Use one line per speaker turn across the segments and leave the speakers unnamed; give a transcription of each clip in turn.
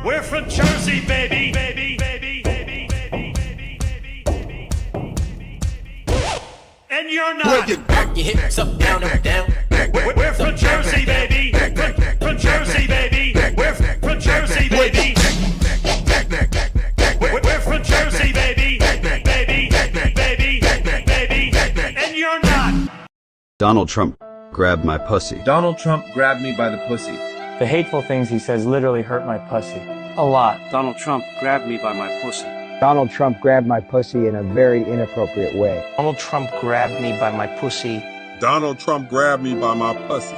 We're from Jersey, baby, baby, baby, baby, baby, baby, baby, baby, baby. And you're not.
Back your hips up, down, up, down.
We're from Jersey, baby. From Jersey, baby. We're from Jersey, baby. We're from Jersey, baby. Baby, baby, baby, and you're not.
Donald Trump grabbed my pussy.
Donald Trump grabbed me by the pussy.
The hateful things he says literally hurt my pussy. A lot.
Donald Trump grabbed me by my pussy.
Donald Trump grabbed my pussy in a very inappropriate way.
Donald Trump grabbed me by my pussy.
Donald Trump grabbed me by my pussy.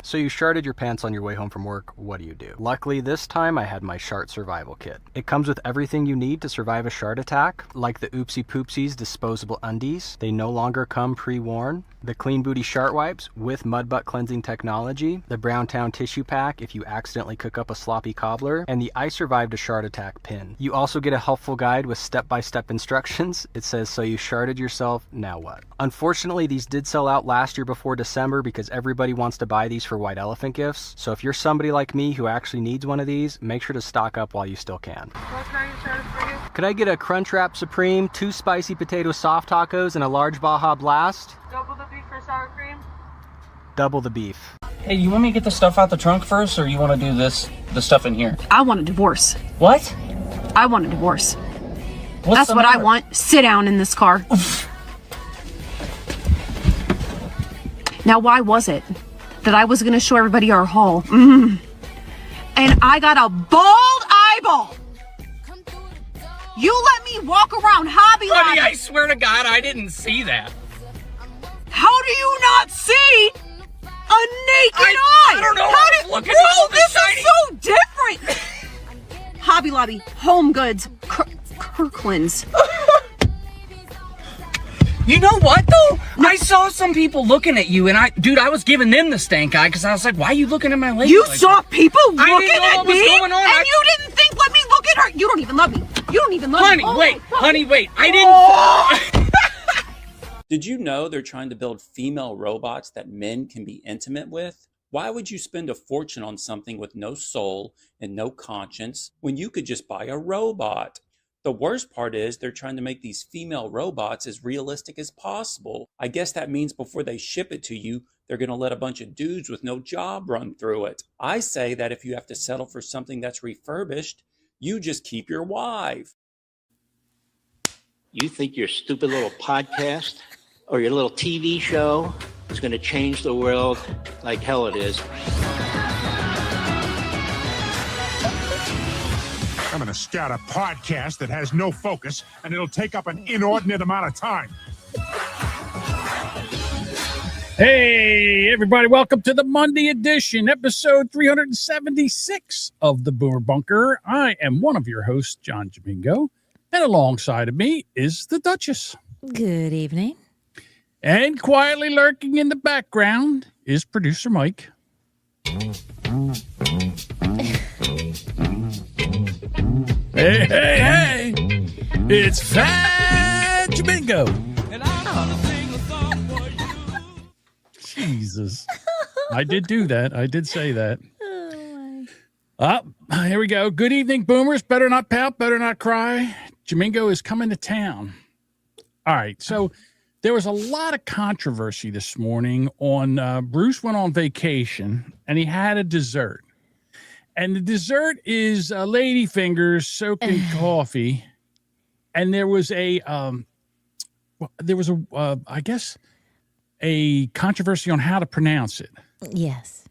So you sharted your pants on your way home from work, what do you do? Luckily this time I had my Shart survival kit. It comes with everything you need to survive a Shart attack, like the Oopsie Poopsies disposable undies. They no longer come pre-worn. The Clean Booty Shart wipes with mud butt cleansing technology, the Browntown tissue pack if you accidentally cook up a sloppy cobbler, and the I survived a Shart attack pin. You also get a helpful guide with step-by-step instructions. It says, so you sharted yourself, now what? Unfortunately, these did sell out last year before December because everybody wants to buy these for white elephant gifts. So if you're somebody like me who actually needs one of these, make sure to stock up while you still can.
What can I get started for you?
Could I get a Crunchwrap Supreme, 2 spicy potato soft tacos, and a large Baja Blast?
Double the beef for sour cream?
Double the beef.
Hey, you want me to get the stuff out the trunk first, or you want to do the stuff in here?
I want a divorce.
What?
I want a divorce.
What's
That's
the
what
matter?
I want. Sit down in this car. Now, why was it that I was going to show everybody our haul? And I got a bald eyeball. You let me walk around Hobby Lobby.
Honey, I swear to God, I didn't see that.
How do you not see a naked eye?
I don't know.
How
Look at all the
this
shiny.
is so different. Hobby Lobby, Home Goods, Kirkland's.
You know what, though? I saw some people looking at you, and I was giving them the stank eye, because I was like, why are you looking at my lady?
You
like
saw
that?
people
I didn't
looking
know
at
what was
me,
going on.
and you didn't think, let me look at her. You don't even love me. You don't even love
Honey,
me. Oh
wait.
my God.
Honey, wait. I didn't...
Did you know they're trying to build female robots that men can be intimate with? Why would you spend a fortune on something with no soul and no conscience when you could just buy a robot? The worst part is they're trying to make these female robots as realistic as possible. I guess that means before they ship it to you, they're going to let a bunch of dudes with no job run through it. I say that if you have to settle for something that's refurbished, you just keep your wife.
You think your stupid little podcast or your little TV show is going to change the world like hell it is?
I'm going to start a podcast that has no focus, and it'll take up an inordinate amount of time.
Hey, everybody, welcome to the Monday edition, episode 376 of the Boomer Bunker. I am one of your hosts, John Domingo, and alongside of me is the Duchess.
Good evening.
And quietly lurking in the background is producer Mike. Hey, it's Fat Domingo. Jesus. I did do that. I did say that. Here we go. Good evening, Boomers. Better not pout, better not cry. Domingo is coming to town. All right. So there was a lot of controversy this morning on Bruce went on vacation and he had a dessert. And the dessert is lady fingers soaked in coffee. And there was I guess, a controversy on how to pronounce it.
Yes.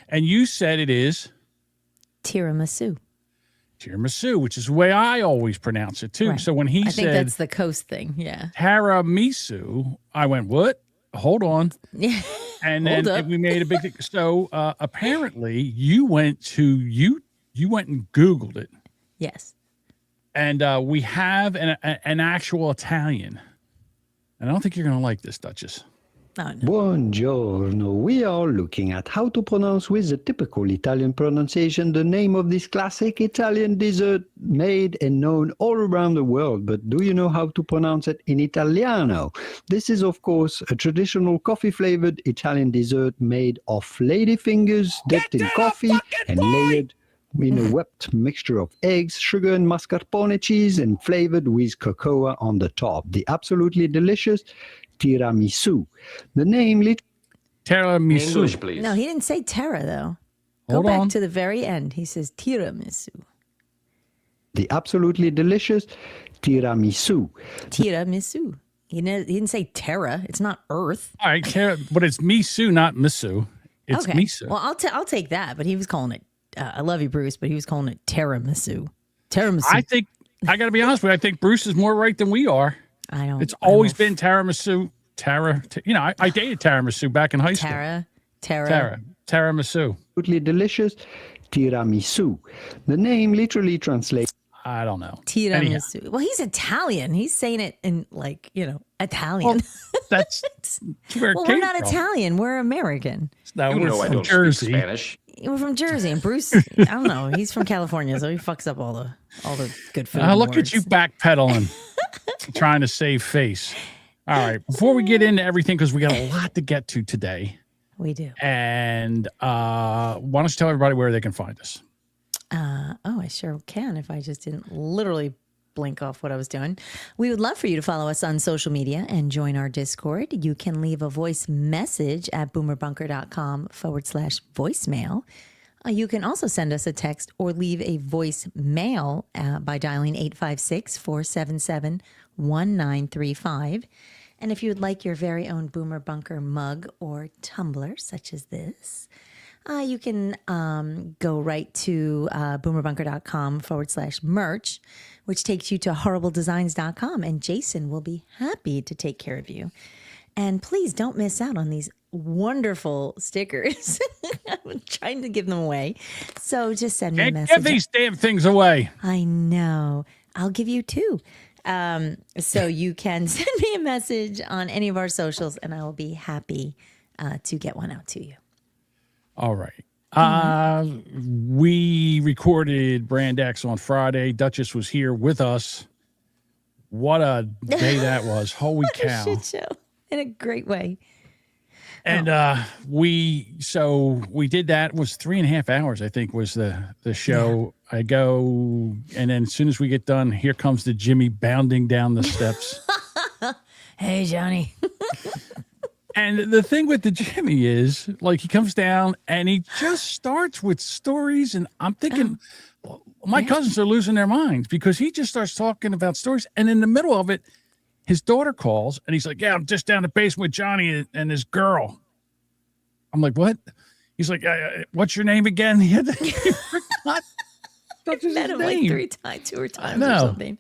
And you said it is?
Tiramisu.
Tiramisu, which is the way I always pronounce it, too. Right. So when he said... I
think that's the coast thing, yeah.
Tiramisu, I went, what? Hold on.
Yeah.
And then we made a big thing. So apparently you went and Googled it.
Yes.
And we have an actual Italian. And I don't think you're going to like this, Duchess.
Oh, no.
Buongiorno. We are looking at how to pronounce with the typical Italian pronunciation the name of this classic Italian dessert made and known all around the world. But do you know how to pronounce it in Italiano? This is, of course, a traditional coffee-flavored Italian dessert made of lady fingers dipped in coffee and layered in a wet mixture of eggs, sugar, and mascarpone cheese, and flavored with cocoa on the top. The absolutely delicious tiramisu. The name
Tiramisu.
English, please.
No, he didn't say Terra, though.
Hold
Go back
on.
to the very end. He says tiramisu.
the absolutely delicious tiramisu.
Tiramisu. He didn't say Terra. It's not Earth.
All right, but it's misu, not misu. It's
okay.
misu.
Well, I'll take that. But he was calling it. I love you, Bruce, but he was calling it tiramisu. Tiramisu.
I think I got to be honest with you. I think Bruce is more right than we are.
I don't.
It's always been tiramisu. I dated tiramisu back in high school. Tiramisu.
Absolutely delicious tiramisu. The name literally translates.
I don't know.
Tiramisu. Anyhow. Well, he's Italian. He's saying it in Italian.
Well, that's where it
well,
came
we're not
from.
Italian. We're American.
No,
You
we're
know I
from
don't
Jersey.
speak Spanish.
We're from Jersey, and Bruce. I don't know. He's from California, so he fucks up all the good food.
Look
words.
at you backpedaling, trying to save face. All right, before we get into everything, because we got a lot to get to today.
We do.
And why don't you tell everybody where they can find us?
I sure can if I just didn't literally blink off what I was doing. We would love for you to follow us on social media and join our Discord. You can leave a voice message at boomerbunker.com/voicemail. You can also send us a text or leave a voicemail by dialing 856-477-1935. And if you would like your very own Boomer Bunker mug or tumbler, such as this, you can go right to boomerbunker.com/merch, which takes you to horribledesigns.com. And Jason will be happy to take care of you. And please don't miss out on these wonderful stickers. I'm trying to give them away. So just send me a message.
Give these damn things away.
I know. I'll give you two. So you can send me a message on any of our socials, and I will be happy to get one out to you.
All right. We recorded Brand X on Friday. Duchess was here with us. What a day that was. Holy cow.
Shit show in a great way.
And we did that. It was 3.5 hours, I think, was the show. Yeah. I go, and then as soon as we get done, here comes the Jimmy bounding down the steps.
Hey, Johnny.
And the thing with the Jimmy is, like, he comes down and he just starts with stories. And I'm thinking, my cousins are losing their minds because he just starts talking about stories. And in the middle of it, his daughter calls and he's like, yeah, I'm just down the basement with Johnny and his girl. I'm like, what? He's like, what's your name again? He forgot Duchess's
met him
name.
like 3 times, 2 times or something.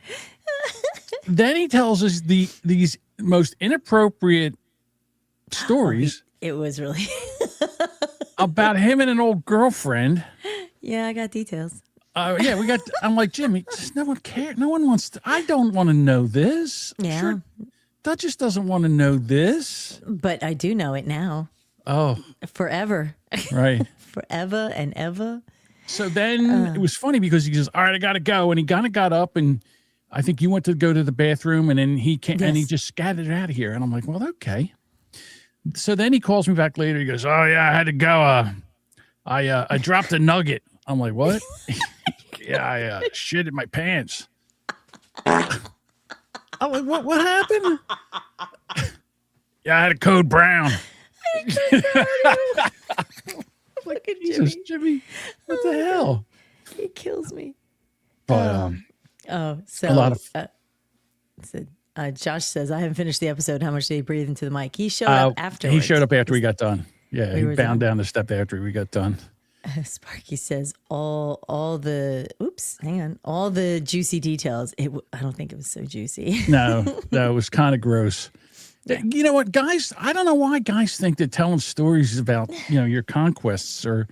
Then he tells us these most inappropriate stories.
It was really
about him and an old girlfriend.
Yeah, I got details.
I'm like, Jimmy, just no one cares. No one wants to. I don't want to know this.
Yeah.
Sure, Duchess doesn't want to know this.
But I do know it now.
Oh.
Forever.
Right.
Forever and ever.
So then it was funny because he goes, all right, I got to go. And he kind of got up and I think you went to go to the bathroom and then he came and he just scattered out of here. And I'm like, well, okay. So then he calls me back later. He goes, oh, yeah, I had to go. I dropped a nugget. I'm like, what? Yeah, I shit in my pants. I'm like, what happened? Yeah, I had a code brown.
Look at
Jesus, Jimmy. What the hell?
He kills me.
But
so
a lot of
Josh says, I haven't finished the episode. How much did he breathe into the mic? He showed up afterwards.
He showed up after we got done. Yeah,
We
he
were
bound
done.
down the step after we got done.
Sparky says all the all the juicy details. I don't think it was so juicy.
No, it was kind of gross. Yeah. You know what, guys? I don't know why guys think that telling stories about your conquests or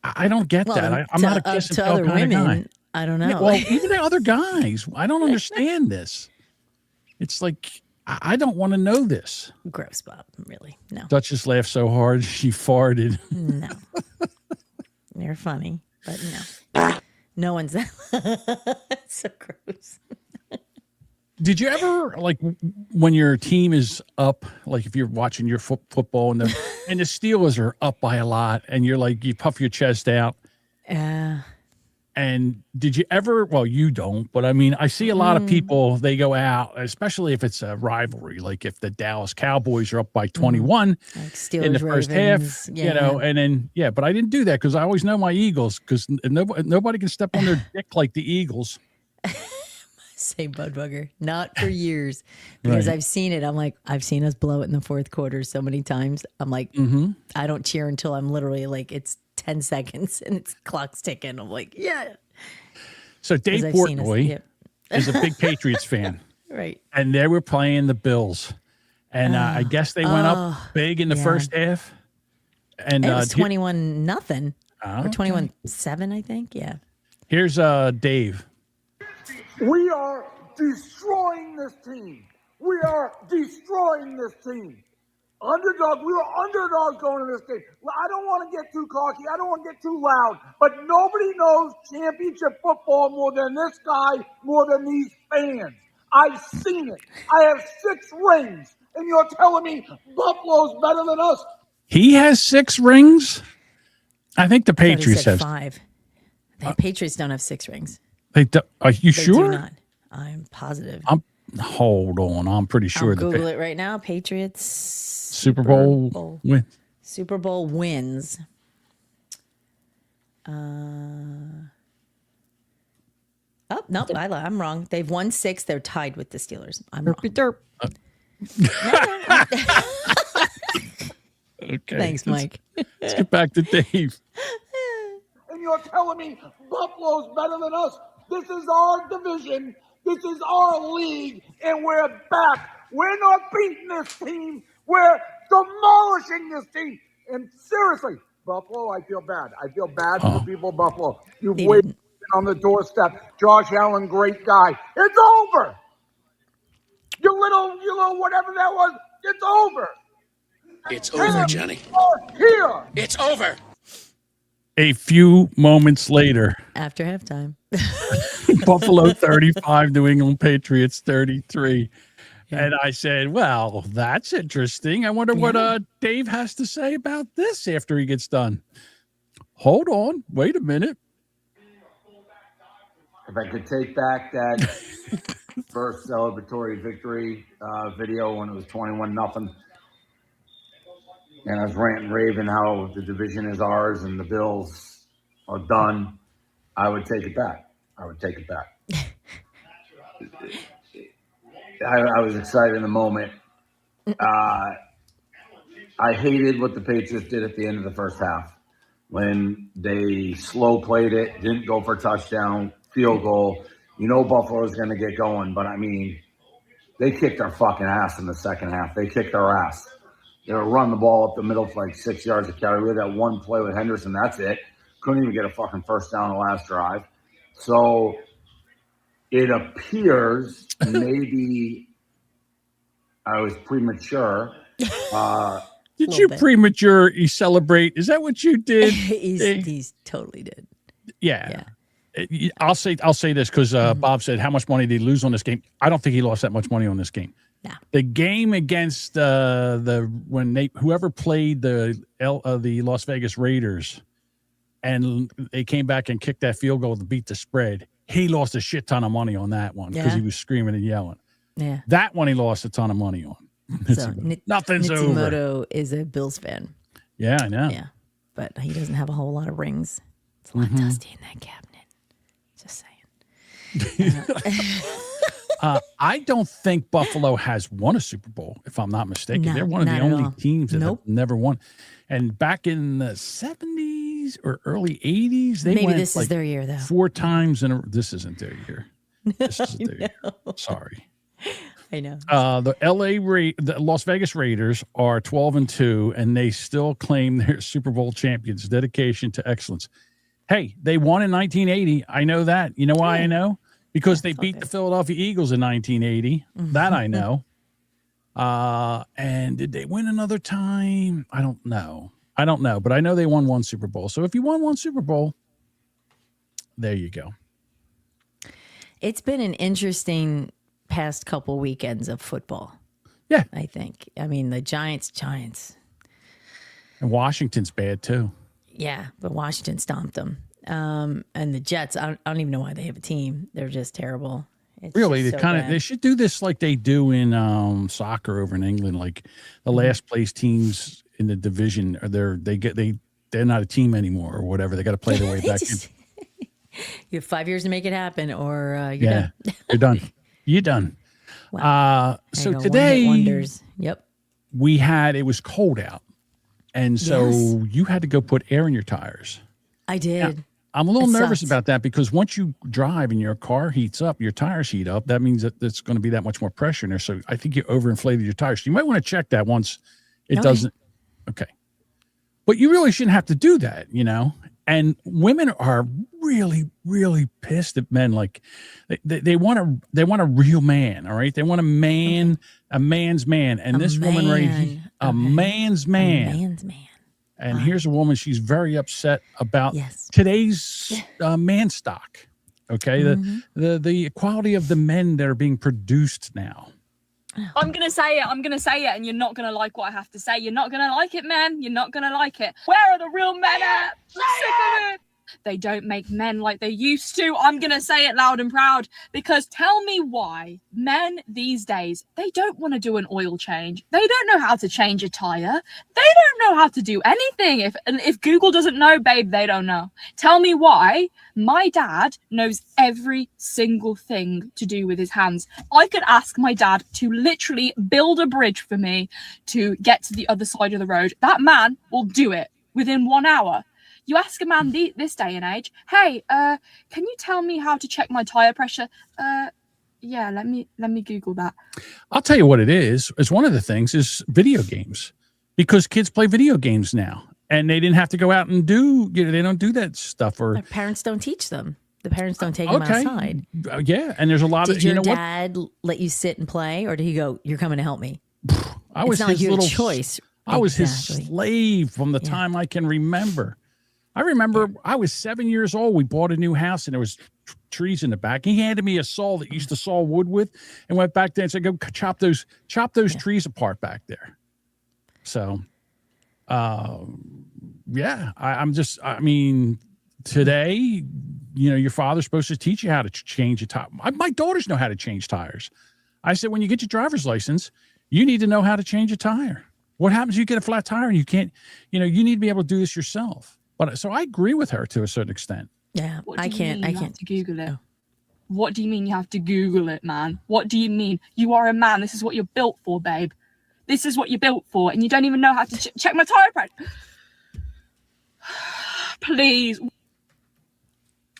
I don't get that. I'm not a kiss and
to
tell
other
kind
women.
of guy.
I don't know.
Yeah, well, even to other guys, I don't understand this. It's like I don't want to know this.
Gross, Bob. Really, no.
Duchess laughed so hard she farted.
No, you're funny, but no, no one's that. So gross.
Did you ever, like, when your team is up, like if you're watching your football and the Steelers are up by a lot and you're like, you puff your chest out And did you ever, well, you don't, but I mean, I see a lot of people, they go out, especially if it's a rivalry, like if the Dallas Cowboys are up by 21
Like Steelers,
in the first
Ravens,
half, you know, and then, but I didn't do that because I always know my Eagles because nobody can step on their dick like the Eagles.
Say Budbugger, not for years, because
Right.
I've seen it. I'm like, I've seen us blow it in the fourth quarter so many times. I'm like, I don't cheer until I'm literally like, it's 10 seconds and it's clock's ticking. I'm like, yeah.
So Dave
'Cause I've seen us-
Portnoy
yep.
is a big Patriots fan.
Right.
And they were playing the Bills. And I guess they went up big in the first half. And
It was 21-0 or 21-7, I think. Yeah.
Here's Dave.
We are destroying this team. We are destroying this team. Underdog, we were underdogs going to this game. I don't want to get too cocky. I don't want to get too loud. But nobody knows championship football more than this guy, more than these fans. I've seen it. I have 6 rings. And you're telling me Buffalo's better than us?
He has 6 rings? I think the
I thought he
Patriots
said
have
5. The Patriots don't have 6 rings.
Are you
They
sure?
do not. I'm positive.
Hold on. I'm pretty sure.
I'll Google it right now. Patriots
Super Bowl win.
Super Bowl wins. Oh, no, I'm wrong. They've won 6. They're tied with the Steelers. I'm wrong.
Okay.
Thanks, Mike.
Let's get back to Dave.
And you're telling me Buffalo's better than us? This is our division. This is our league. And we're back. We're not beating this team. We're demolishing this team. And seriously, Buffalo, I feel bad. I feel bad for the people of Buffalo. You've waited on the doorstep. Josh Allen, great guy. It's over. You little whatever that was, it's over.
It's over, Johnny.
Here.
It's over.
A few moments later,
After halftime.
Buffalo 35, New England Patriots 33. And I said, well, that's interesting. I wonder what Dave has to say about this after he gets done. Hold on. Wait a minute.
If I could take back that first celebratory victory video when it was 21-0, and I was ranting and raving how the division is ours and the Bills are done, I would take it back. I would take it back. I was excited in the moment. I hated what the Patriots did at the end of the first half when they slow played it, didn't go for a touchdown, field goal. You know Buffalo's going to get going, but I mean, they kicked our fucking ass in the second half. They kicked our ass. They were running the ball up the middle for like 6 yards of carry. We had that one play with Henderson. That's it. Couldn't even get a fucking first down the last drive. So it appears maybe I was premature.
Did you prematurely celebrate? Is that what you did?
He's totally did.
Yeah. I'll say this because Bob said, how much money did he lose on this game? I don't think he lost that much money on this game.
No.
The game against whoever played the Las Vegas Raiders and they came back and kicked that field goal to beat the spread. He lost a shit ton of money on that one because he was screaming and yelling.
Yeah.
That one he lost a ton of money on.
So
Nothing's over.
Nitsumoto is a Bills fan.
Yeah, I know.
Yeah. But he doesn't have a whole lot of rings. It's a lot dusty in that cabinet. Just saying.
I don't think Buffalo has won a Super Bowl, if I'm not mistaken.
No,
They're one of the
not at
only
all.
teams that
Nope.
have never won. And back in the 70s or early 80s, they
Maybe
went
this is
like
their year, though.
4 times in a this isn't their year. This isn't their year. Sorry.
I know.
The Las Vegas Raiders are 12-2, and they still claim they're Super Bowl champions. Dedication to excellence. Hey, they won in 1980. I know that. You know why I know? Because they beat the Philadelphia Eagles in 1980. That I know. And did they win another time? I don't know. But I know they won one Super Bowl. So if you won one Super Bowl, there you go.
It's been an interesting past couple weekends of football.
Yeah.
I think. I mean, the Giants.
And Washington's bad too.
Yeah, but Washington stomped them. And the Jets, I don't even know why they have a team. They're just terrible. It's
really,
just
they
so
kind of
bad.
they should do this like they do in soccer over in England. Like the last place teams in the division are they're not a team anymore or whatever. They got to play their way back in.
You have 5 years to make it happen, or you're
Yeah,
done.
you're done. You're done.
Wow. There
So
you go,
today,
one-hit wonders. Yep.
it was cold out. And so you had to go put air in your tires.
I did.
Now, I'm a little
It
nervous
sucked.
about that because once you drive and your car heats up, your tires heat up, that means that there's going to be that much more pressure in there. So I think you overinflated your tires. So you might want to check that once it doesn't. Okay. But you really shouldn't have to do that, And women are really, really pissed at men. Like they want a real man. All right. They want a man's man. And this woman right here, a man's man.
A man's man.
And here's a woman, she's very upset about today's man stock. Okay. The equality of the men that are being produced now.
I'm gonna say it, and you're not gonna like what I have to say. You're not gonna like it, man. You're not gonna like it. Where are the real men at? I'm sick of it. They don't make men like they used to. I'm gonna say it loud and proud, because tell me why men these days, they don't want to do an oil change. They don't know how to change a tire. They don't know how to do anything. If Google doesn't know, babe, they don't know. Tell me why. My dad knows every single thing to do with his hands. I could ask my dad to literally build a bridge for me to get to the other side of the road. That man will do it within 1 hour. You ask a man this day and age, hey, can you tell me how to check my tire pressure? Yeah, let me Google that.
I'll tell you what it is. It's one of the things is video games, because kids play video games now and they didn't have to go out and they don't do that stuff. Or
Their parents don't teach them. The parents don't take them outside.
Yeah. And there's a lot
Did
of,
your dad let you sit and play, or did he go, you're coming to help me?
I was
it's not like
his
you had a
little
choice.
I was his slave from the time I can remember. I remember I was 7 years old. We bought a new house and there was trees in the back. He handed me a saw that he used to saw wood with and went back there and said, go chop those trees apart back there. So, I mean, today, your father's supposed to teach you how to change a tire. My daughters know how to change tires. I said, when you get your driver's license, you need to know how to change a tire. What happens if you get a flat tire and you can't, you need to be able to do this yourself. But so I agree with her to a certain extent.
Yeah,
I can't have to Google it. What do you mean you have to Google it, man? What do you mean? You are a man. This is what you're built for, babe. This is what you're built for, and you don't even know how to check my tire pressure. Please.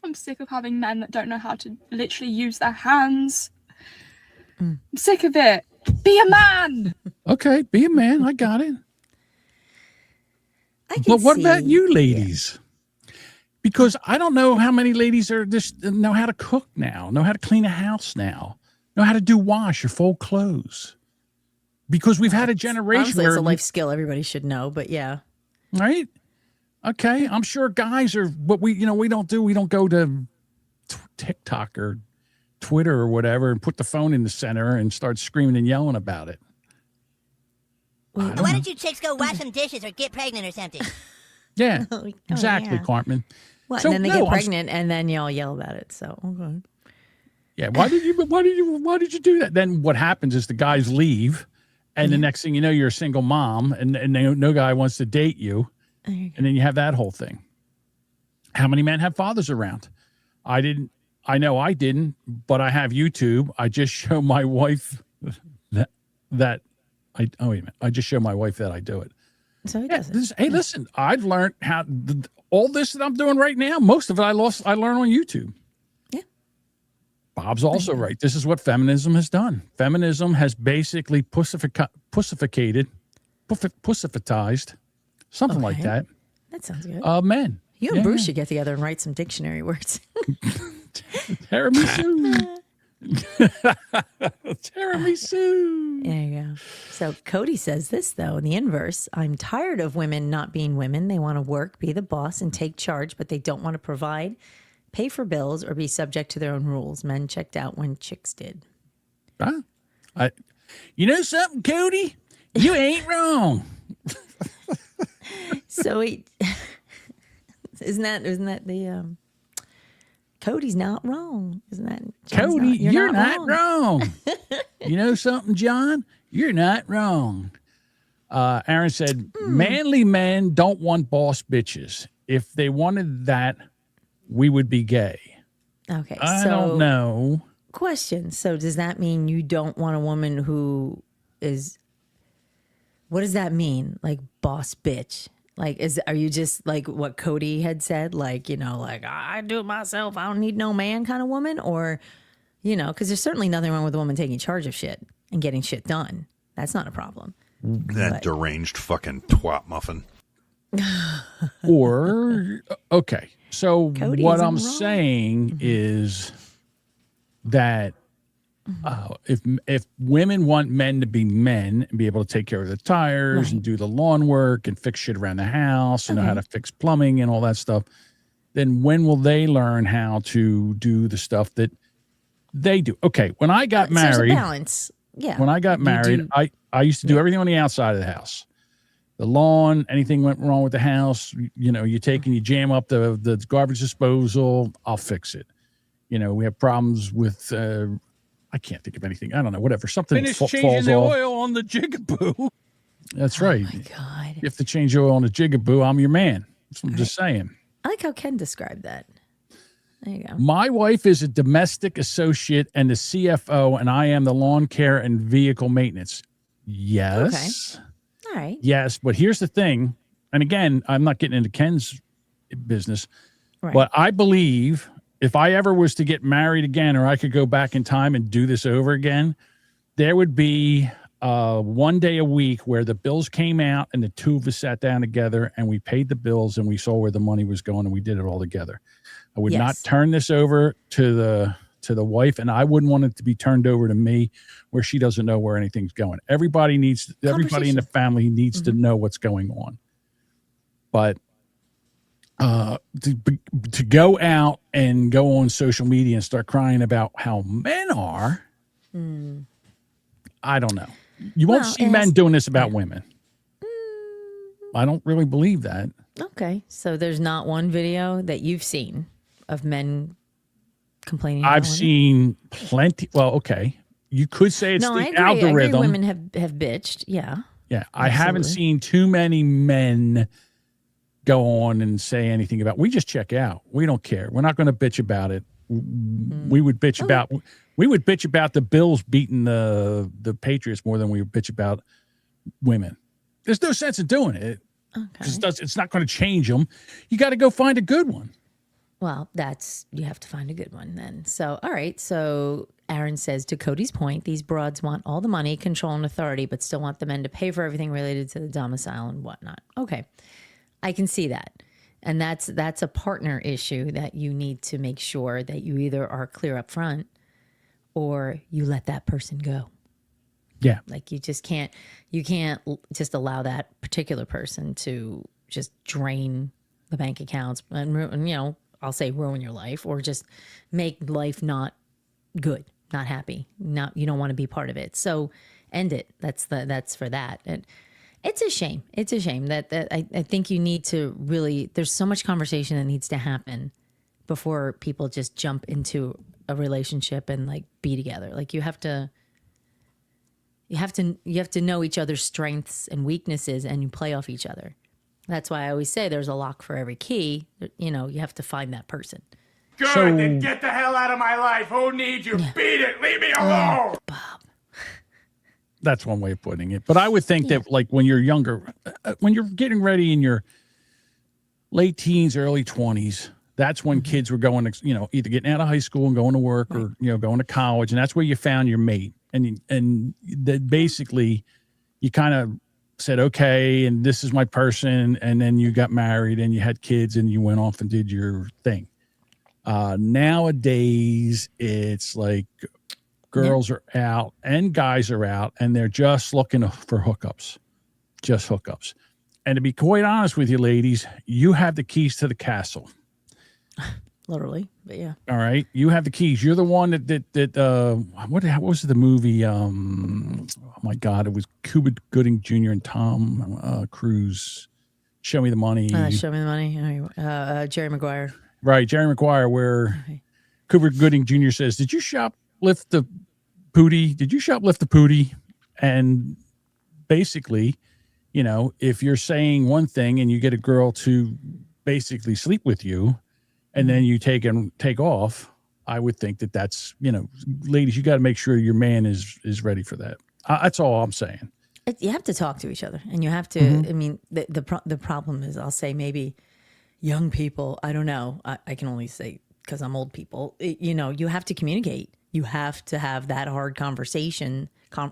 I'm sick of having men that don't know how to literally use their hands. I'm sick of it. Be a man.
Okay, be a man. I got it. But what about you ladies? Yeah. Because I don't know how many ladies are just know how to cook now, know how to clean a house now, know how to do wash or fold clothes. Because we've had a generation
honestly,
where
it's a life skill everybody should know, but yeah.
Right? Okay. I'm sure guys are what we don't do. We don't go to TikTok or Twitter or whatever and put the phone in the center and start screaming and yelling about it.
Why don't you chicks go wash some dishes or get pregnant or something?
Yeah, exactly, Cartman.
Well, and then they get pregnant, and then y'all yell about it. So, okay.
Yeah, why did you do that? Then what happens is the guys leave, and the next thing you know, you're a single mom, and no guy wants to date you, and then you have that whole thing. How many men have fathers around? I didn't. I know I didn't, but I have YouTube. I just show my wife that. Wait a minute. I just show my wife that I do it.
So he does it.
Hey, listen, I've learned how all this that I'm doing right now. Most of it I learned on YouTube.
Yeah.
Bob's also right. This is what feminism has done. Feminism has basically pussified, something like that.
That sounds good.
Men.
You and Bruce should get together and write some dictionary words.
Tiramisu. Tiramisu.
There you go. So Cody says this, though, in the inverse. I'm tired of women not being women. They want to work, be the boss, and take charge, but they don't want to provide, pay for bills, or be subject to their own rules. Men checked out when chicks did.
You know something, Cody? You ain't wrong.
So Isn't that the Cody's not wrong? Isn't that
Cody? You're not wrong. You know something, John? You're not wrong. Aaron said, manly men don't want boss bitches. If they wanted that, we would be gay.
Okay.
I don't know.
Question. So does that mean you don't want a woman who is, what does that mean? Like boss bitch? Like, are you just like what Cody had said? Like, like I do it myself. I don't need no man kind of woman, or, because there's certainly nothing wrong with a woman taking charge of shit and getting shit done. That's not a problem.
That deranged fucking twat muffin.
Or, okay. So
Cody
what
isn't
I'm
wrong.
saying is that if women want men to be men and be able to take care of the tires and do the lawn work and fix shit around the house and know how to fix plumbing and all that stuff, then when will they learn how to do the stuff that they do? Okay, when I got married,
there's a balance. Yeah.
when I got married, I used to do everything on the outside of the house. The lawn, anything went wrong with the house, you take and you jam up the garbage disposal, I'll fix it. We have problems with, I can't think of anything. I don't know, whatever. Something Finish falls changing the off. oil on the jigaboo. That's right.
Oh my God.
You have to change the oil on the jigaboo. I'm your man. That's what I'm just saying.
I like how Ken described that. There you go.
My wife is a domestic associate and the CFO, and I am the lawn care and vehicle maintenance. Yes.
Okay. All right.
Yes, but here's the thing. And again, I'm not getting into Ken's business,
Right.
but I believe if I ever was to get married again, or I could go back in time and do this over again, there would be one day a week where the bills came out and the two of us sat down together and we paid the bills and we saw where the money was going and we did it all together. I would not turn this over to the wife, and I wouldn't want it to be turned over to me where she doesn't know where anything's going. Everybody in the family needs to know what's going on. But to go out and go on social media and start crying about how men are, I don't know. You won't see men doing this about women. I don't really believe that.
Okay. So there's not one video that you've seen of men complaining about
I've
women?
seen plenty. Well, okay. You could say it's
No,
the
I agree.
algorithm.
I agree women have bitched. Yeah.
Yeah. I haven't seen too many men go on and say anything about, we just check out. We don't care. We're not going to bitch about it. We would bitch about the Bills beating the Patriots more than we would bitch about women. There's no sense in doing it. Because it's not going to change them. You got to go find a good one.
Well, you have to find a good one then. So, all right. So Aaron says, to Cody's point, these broads want all the money, control, and authority, but still want the men to pay for everything related to the domicile and whatnot. Okay. I can see that. And that's a partner issue that you need to make sure that you either are clear up front or you let that person go.
Yeah.
Like you can't just allow that particular person to just drain the bank accounts and I'll say ruin your life or just make life not good, not happy. You don't want to be part of it. So end it. That's for that. And it's a shame. It's a shame that I think you need to really, there's so much conversation that needs to happen before people just jump into a relationship and like be together. Like you have to know each other's strengths and weaknesses and you play off each other. That's why I always say there's a lock for every key. You have to find that person.
Good, then get the hell out of my life. Who needs you? Beat it. Leave me alone.
Bob.
That's one way of putting it. But I would think that like when you're younger, when you're getting ready in your late teens, early 20s, that's when kids were going to, either getting out of high school and going to work or, going to college. And that's where you found your mate. And that basically you kind of said, okay, and this is my person. And then you got married and you had kids and you went off and did your thing. Nowadays, it's like girls are out and guys are out and they're just looking for hookups, just hookups. And to be quite honest with you, ladies, you have the keys to the castle.
Literally, but yeah.
All right. You have the keys. You're the one what was the movie? Oh my God. It was Cuba Gooding Jr. and Tom Cruise. Show Me the Money.
Show Me the Money. Jerry Maguire.
Right, Jerry Maguire, where Cooper Gooding Jr. says, "Did you shoplift the pootie? Did you shoplift the pootie?" And basically, you know, if you're saying one thing and you get a girl to basically sleep with you, and then you take off, I would think that that's, you know, ladies, you got to make sure your man is ready for that. That's all I'm saying.
You have to talk to each other, and you have to. I mean, the problem is, I'll say maybe young people. I don't know. I can only say because I'm old people. You know, you have to communicate. You have to have that hard conversation,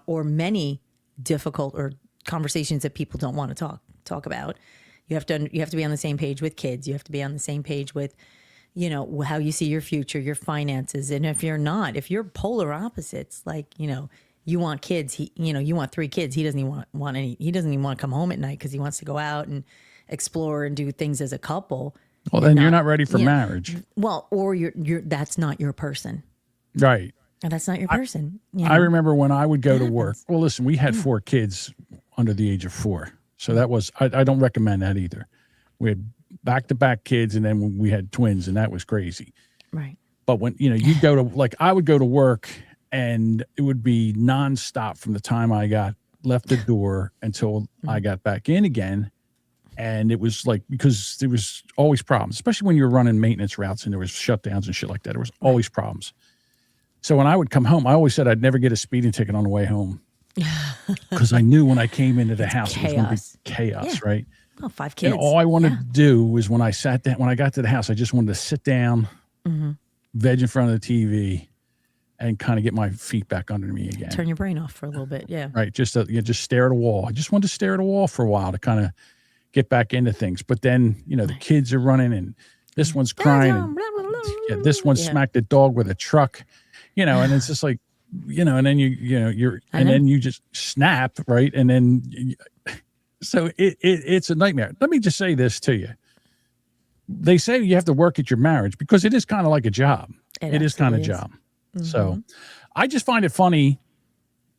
or many difficult or conversations that people don't want to talk about. You have to be on the same page with kids. You have to be on the same page with, you know, how you see your future, your finances. And if you're polar opposites, like, you know, you want kids, you want 3 kids. He doesn't even want any, he doesn't even want to come home at night because he wants to go out and explore and do things as a couple.
Well, then you're not ready for marriage.
Well, or that's not your person.
Right.
And that's not your person.
I remember when I would go to work. Well, listen, we had 4 kids under the age of 4. So that was, I don't recommend that either. We had back-to-back kids, and then we had twins, and that was crazy.
Right.
But when, you know, you go to, like, I would go to work, and it would be nonstop from the time I left the door until I got back in again. And it was like, because there was always problems, especially when you were running maintenance routes and there was shutdowns and shit like that. There was always problems. So when I would come home, I always said I'd never get a speeding ticket on the way home. Because I knew when I came into the house, it was going to be chaos, right?
Oh, 5 kids.
And all I wanted to do was when I got to the house, I just wanted to sit down, veg in front of the TV, and kind of get my feet back under me again.
Turn your brain off for a little bit, yeah.
Right, just stare at a wall. I just wanted to stare at a wall for a while to kind of get back into things. But then, you know, the kids are running, and this one's crying, and this one smacked the dog with a truck, you know, and it's just like, you know, and then then you just snap, right? And then, so it's a nightmare. Let me just say this to you. They say you have to work at your marriage because it is kind of like a job. It is kind of a job. So I just find it funny,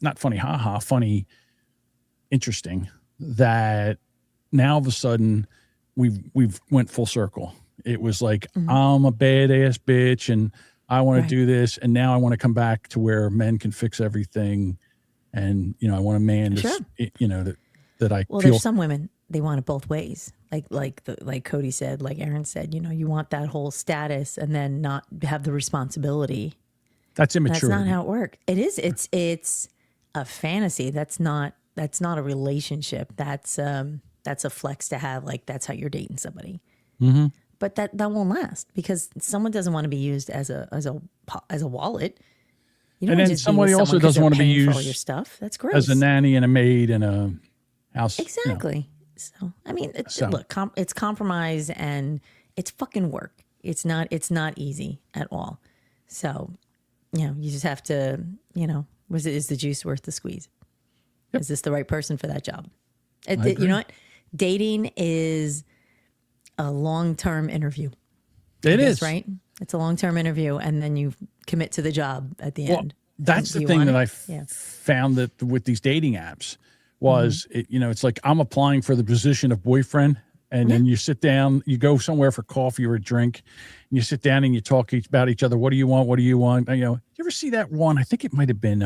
not funny, funny, interesting that now all of a sudden we've went full circle. It was like, I'm a badass bitch and I want to do this. And now I want to come back to where men can fix everything. And, you know, I want a man that's, you know, that I feel.
There's some women, they want it both ways. Like Cody said, like Aaron said, you know, you want that whole status and then not have the responsibility.
That's immature.
That's not how it works. It is. It's a fantasy. That's not a relationship. That's a flex to have. Like, that's how you're dating somebody. But that won't last because someone doesn't want to be used as a wallet. You
and then somebody also doesn't want to be used
for all your stuff. That's gross.
As a nanny and a maid and a house.
Exactly. You know. So I mean, look, it's compromise and it's fucking work. It's not easy at all. So, you know, you just have to, you know, is the juice worth the squeeze? Yep. Is this the right person for that job? You know what? Dating is a long-term interview.
It is,
right? It's a long-term interview, and then you commit to the job at the end.
That's the thing that I found that with these dating apps was, you know, it's like I'm applying for the position of boyfriend, and then you sit down, you go somewhere for coffee or a drink, and you sit down and you talk about each other. What do you want? What do you want? You know, you ever see that one? I think it might have been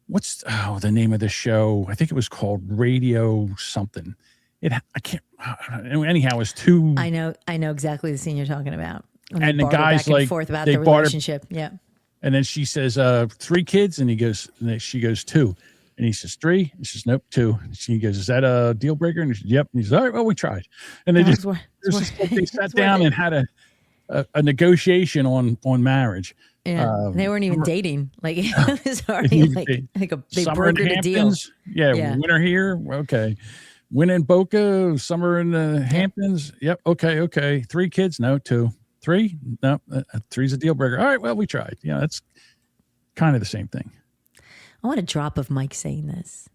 what's the name of the show? I think it was called Radio something. I can't. Anyhow, it's two.
I know exactly the scene you're talking about.
And the guy's like,
forth about the relationship. Yeah.
And then she says, 3 kids, and she goes 2, and he says 3. And she says, nope, 2. And she goes, is that a deal breaker? And he says, yep. And he says, all right, well, we tried. And they they sat down and had a negotiation on marriage.
Yeah, they weren't even dating. Like it was already they brokered a deal.
Yeah, winter here. Okay. Winter in Boca, summer in the Hamptons. Yep. Okay. 3 kids. No, 2. 3. No, 3's a deal breaker. All right. Well, we tried. Yeah, that's kind of the same thing.
I want a drop of Mike saying this.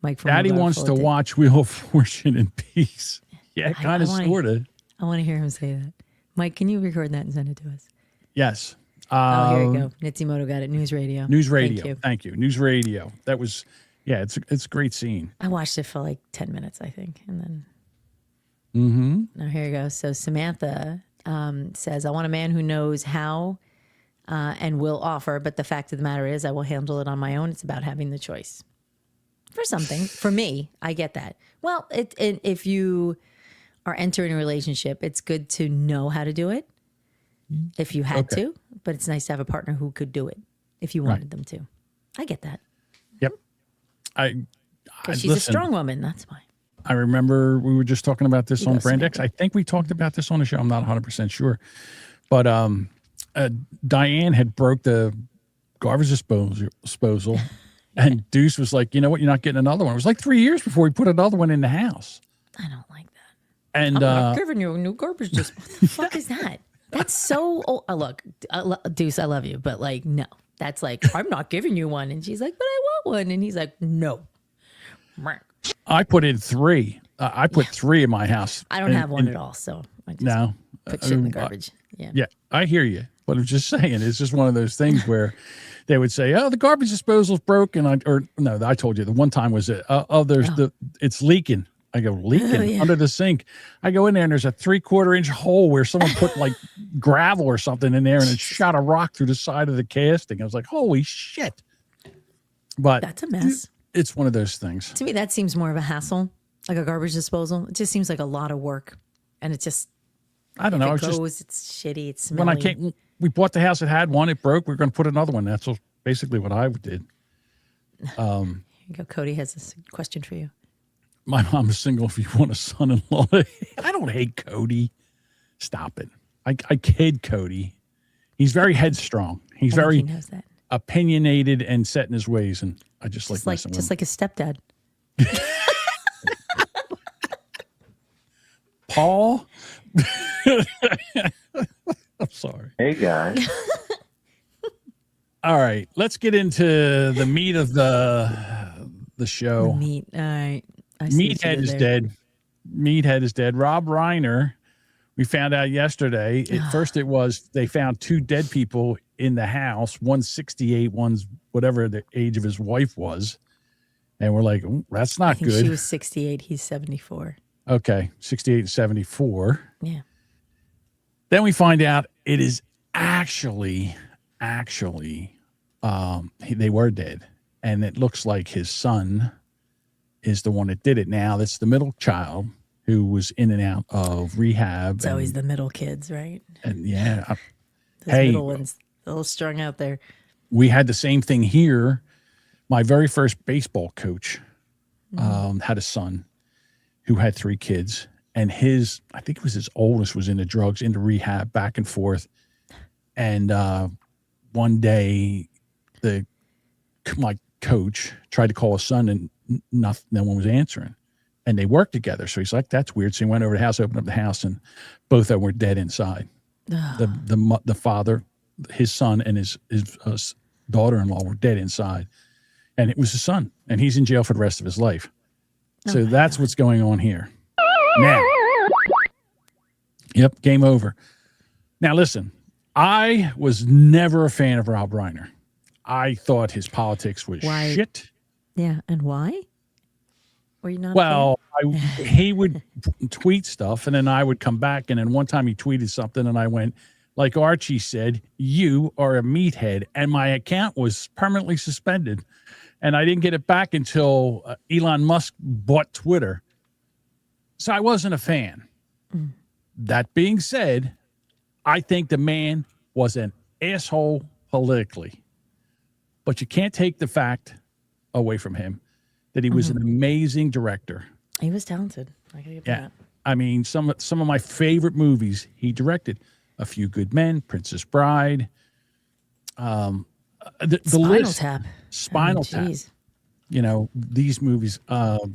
Mike from
Daddy wants to watch Wheel of Fortune in peace. Yeah, kind of, sort of.
I want to hear him say that. Mike, can you record that and send it to us?
Yes.
Here you go. Nitsimoto got it. News Radio.
Thank you. News Radio. That was Yeah, it's a great scene.
I watched it for like 10 minutes, I think, and then.
Mm-hmm.
Now here you go. So Samantha says, "I want a man who knows how and will offer, but the fact of the matter is, I will handle it on my own. It's about having the choice for something. For me, I get that. Well, if you are entering a relationship, it's good to know how to do it if you had to, but it's nice to have a partner who could do it if you wanted them to. I get that.
Yep.
Because she's a strong woman. That's why.
I remember we were just talking about this on Brand X. I think we talked about this on the show. I'm not 100% sure. But Diane had broke the garbage disposal. And Deuce was like, you know what? You're not getting another one. It was like 3 years before we put another one in the house.
I don't like that.
And
I'm not giving you a new garbage disposal. What the fuck is that? That's so old. Look, Deuce, I love you. But like, no. That's like, I'm not giving you one. And she's like, but I want one. And he's like, no.
I put in 3. I put 3 in my house.
I don't have one at all, so I just put shit in the garbage.
Yeah, I hear you. But I'm just saying, it's just one of those things where they would say, "Oh, the garbage disposal's broken," I told you the one time was it's leaking. I go, leaking under the sink. I go in there and there's a 3/4 inch hole where someone put like gravel or something in there and it shot a rock through the side of the casting. I was like, holy shit! But
that's a mess.
It's one of those things.
To me, that seems more of a hassle, like a garbage disposal. It just seems like a lot of work, and it just.
I don't know.
It's shitty. It's smelly.
When we bought the house that had one, it broke. We're going to put another one. That's basically what I did.
Here you go. Cody has a question for you.
My mom's single. If you want a son-in-law, I don't hate Cody. Stop it. I kid Cody. He's very headstrong. He's very
knows that.
Opinionated and set in his ways, and I just like messing with him.
Just like his stepdad.
Paul. I'm sorry.
Hey guys.
All right, let's get into the meat of the show.
Meat. All right.
Meathead is dead. Meathead is dead. Rob Reiner. We found out yesterday. At first, they found 2 dead people in the house. One's 68, one's whatever the age of his wife was, and we're like, that's not good.
She was 68. He's 74.
Okay, 68 and 74.
Yeah.
Then we find out it is actually, they were dead. And it looks like his son is the one that did it. Now, that's the middle child who was in and out of rehab.
It's always the middle kids, right?
And yeah.
Those middle ones, a little strung out there.
We had the same thing here. My very first baseball coach had a son who had 3 kids, and I think it was his oldest, was into drugs, into rehab, back and forth. And one day, my coach tried to call his son, and no one was answering. And they worked together, so he's like, "That's weird." So he went over to the house, opened up the house, and both of them were dead inside. The father, his son, and his daughter-in-law were dead inside, and it was his son, and he's in jail for the rest of his life. So that's what's going on here. Now, yep, game over. Now, listen, I was never a fan of Rob Reiner. I thought his politics was shit.
Yeah, and why? Were you not?
Well, he would tweet stuff, and then I would come back, and then one time he tweeted something, and I went, like Archie said, "You are a meathead," and my account was permanently suspended. And I didn't get it back until Elon Musk bought Twitter. So I wasn't a fan. That being said, I think the man was an asshole politically. But you can't take the fact away from him that he was an amazing director.
He was talented. I gotta give that.
I mean, some of my favorite movies he directed. A Few Good Men, Princess Bride. The list. Spinal Tap. You know, these movies.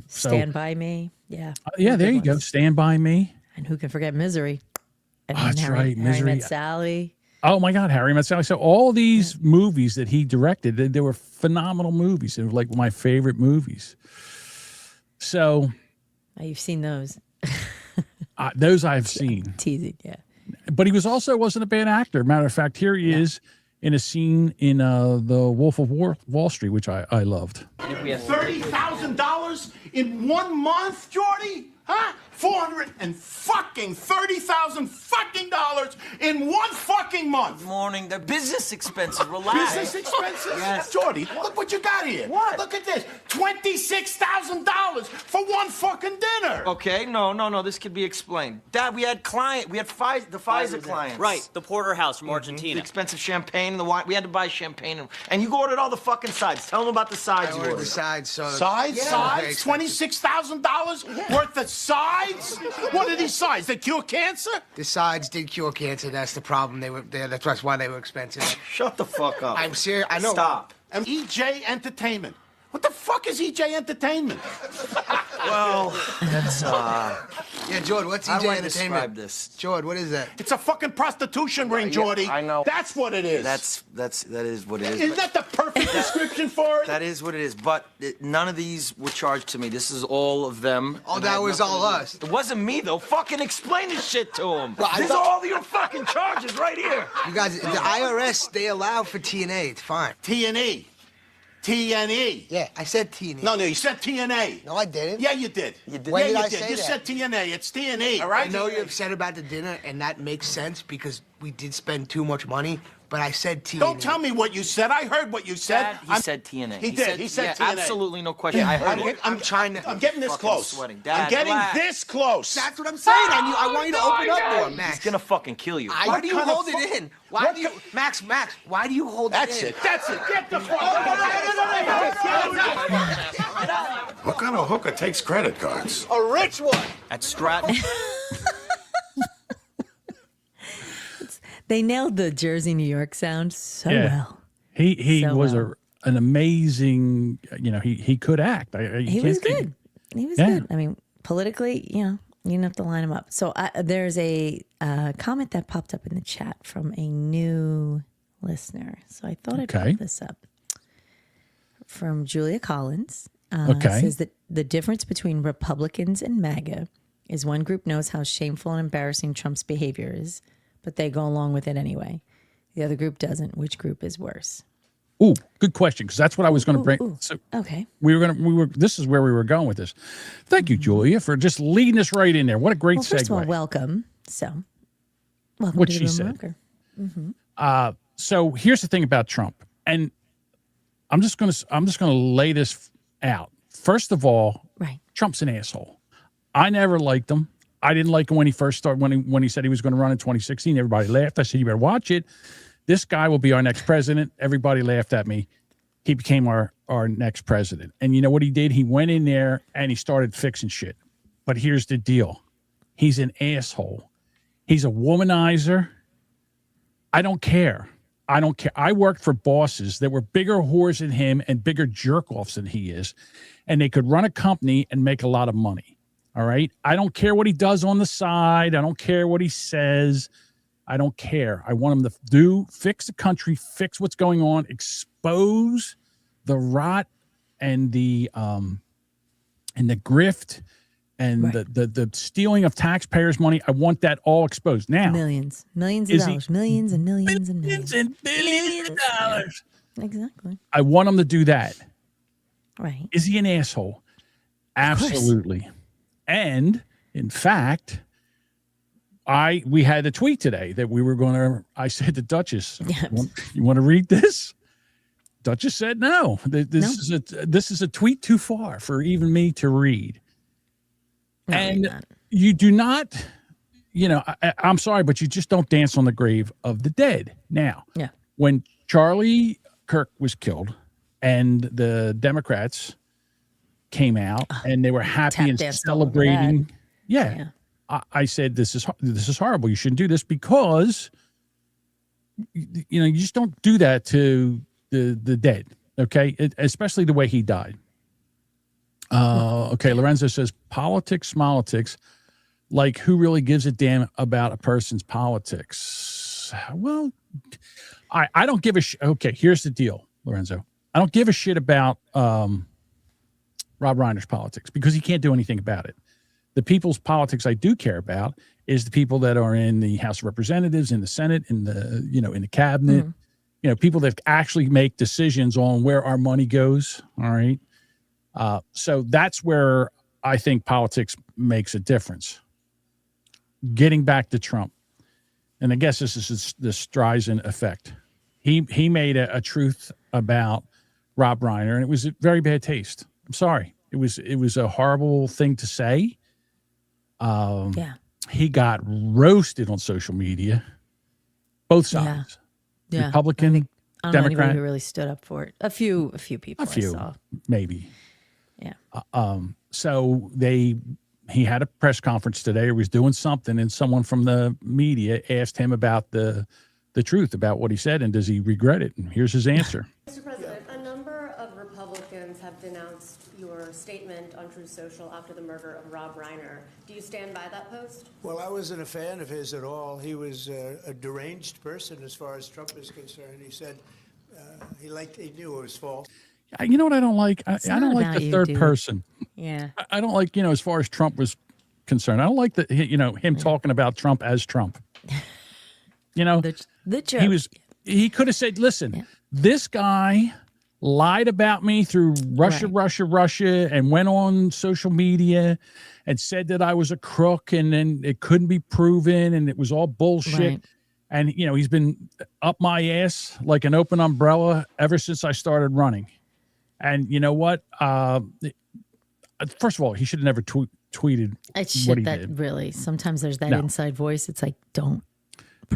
Stand By Me. Yeah.
Yeah, there you go. Stand By Me.
And who can forget Misery? And
That's right. Misery.
Harry Met Sally.
Oh, my God. Harry Met Sally. So all these movies that he directed, they were phenomenal movies. They were like my favorite movies. So.
You've seen those.
Those I've seen.
Teasing, yeah.
But he wasn't a bad actor. Matter of fact, here he is in a scene in The Wolf of Wall Street, which I loved.
$30,000 in 1 month, Jordy? Huh? $430,000 fucking dollars in 1 fucking month.
Morning. They're business expenses. Relax.
Business expenses?
Yes.
Jordy, look what you got here.
What?
Look at this. $26,000 for 1 fucking dinner.
Okay, no. This could be explained. Dad, we had the Pfizer clients.
Right, the porterhouse from Argentina.
The expensive champagne, the wine. We had to buy champagne. And you ordered all the fucking sides. Tell them about the sides you ordered.
the sides, so...
Sides?
Yeah.
Sides? $26,000 worth of sides? What are these sides? They cure cancer?
The sides did cure cancer. That's the problem. That's why they were expensive.
Shut the fuck up.
I'm serious. I know.
Stop.
And EJ Entertainment. What the fuck is EJ Entertainment?
Well, that's,
Yeah, George, what's
how
EJ
do I
Entertainment?
describe this?
George, what is that?
It's a fucking prostitution ring, Jordy.
I know.
That's what it is.
That is what it is.
Isn't that the perfect description for it?
That is what it is, but none of these were charged to me. This is all of them.
Oh, that was all us.
It wasn't me, though. Fucking explain this shit to them.
Well,
These are all your fucking charges right here.
You guys, the IRS, they allow for TNA. It's fine.
T&E. T&E.
Yeah, I said TNA.
No, you said TNA.
No, I didn't.
Yeah, you did.
You did.
When
Yeah,
did
you
I
did.
say
You
that?
said TNA. It's T&E, all right?
I know you're upset about the dinner, and that makes sense because we did spend too much money, but I said TNA.
Don't tell me what you said. I heard what you said.
Dad, he said TNA.
He did. He said
yeah,
TNA.
Absolutely no question. I heard it.
I'm trying to.
I'm getting this
Fucking
close.
sweating. Dad,
I'm getting
relax.
this close.
That's what I'm saying. I want you to open up more, Max.
He's gonna fucking kill you.
Why do you
kind of
hold it in? Why do you, Max? Why do you hold
That's
it in?
it. That's it. Get the fuck
What kind of hooker takes credit cards?
A rich one.
At Stratton.
They nailed the Jersey, New York sound so
Yeah.
well.
He
So
was
well.
an amazing, he could act.
He was good. He was good. I mean, politically, you didn't have to line him up. So there's a comment that popped up in the chat from a new listener. So I thought I'd put this up. From Julia Collins. Says that the difference between Republicans and MAGA is one group knows how shameful and embarrassing Trump's behavior is, but they go along with it anyway. The other group doesn't. Which group is worse?
Ooh, good question, because that's what I was going to bring. So
okay.
This is where we were going with this. Thank you, Julia, for just leading us right in there. What a great segue.
First of all, welcome. So, welcome
What
to
she
the
said.
Room Rocker.
So here's the thing about Trump, and I'm just going to lay this out. First of all, Trump's an asshole. I never liked him. I didn't like him when he first started, when he said he was going to run in 2016. Everybody laughed. I said, you better watch it. This guy will be our next president. Everybody laughed at me. He became our next president. And you know what he did? He went in there and he started fixing shit. But here's the deal. He's an asshole. He's a womanizer. I don't care. I worked for bosses that were bigger whores than him and bigger jerk-offs than he is. And they could run a company and make a lot of money. All right? I don't care what he does on the side. I don't care what he says. I don't care. I want him to fix the country, fix what's going on, expose the rot and the grift and the stealing of taxpayers' money. I want that all exposed. Now,
millions of dollars, millions and millions and millions
and billions of dollars.
Exactly.
I want him to do that.
Right.
Is he an asshole? Absolutely. And in fact, we had a tweet today that we were going to. I said to Duchess, "You want to read this?" Duchess said, "No. This is a tweet too far for even me to read." No, and you do not. I'm sorry, but you just don't dance on the grave of the dead. Now, when Charlie Kirk was killed, and the Democrats came out and they were happy and celebrating. I said, this is horrible. You shouldn't do this because, you just don't do that to the dead. Okay. Especially the way he died. Okay. Lorenzo says politics, like who really gives a damn about a person's politics? Well, I don't give a shit. Okay. Here's the deal, Lorenzo. I don't give a shit about, Rob Reiner's politics because he can't do anything about it. The people's politics I do care about is the people that are in the House of Representatives, in the Senate, in the in the cabinet, people that actually make decisions on where our money goes. All right. So that's where I think politics makes a difference. Getting back to Trump, and I guess this is the Streisand effect. He made a truth about Rob Reiner, and it was a very bad taste. I'm sorry. It was a horrible thing to say. He got roasted on social media, both sides.
Yeah.
Republican,
I don't know anybody
Democrat.
who really stood up for it. A few people.
A few,
I saw.
maybe.
Yeah.
So he had a press conference today. He was doing something, and someone from the media asked him about the truth about what he said, and does he regret it? And here's his answer.
Mr. President, a number of Republicans have denounced your statement on Truth Social after the murder of Rob Reiner. Do you stand by that post?
Well, I wasn't a fan of his at all. He was a deranged person as far as Trump is concerned. He said he knew it was false.
You know what I don't like? I don't like the third person.
Yeah.
I don't like, as far as Trump was concerned, I don't like him talking about Trump as Trump.
The joke.
He could have said, listen, this guy lied about me through Russia, and went on social media and said that I was a crook, and then it couldn't be proven, and it was all bullshit.
Right.
And, he's been up my ass like an open umbrella ever since I started running. And you know what? First of all, he should have never tweeted what he did.
Really, sometimes there's that inside voice. It's like, don't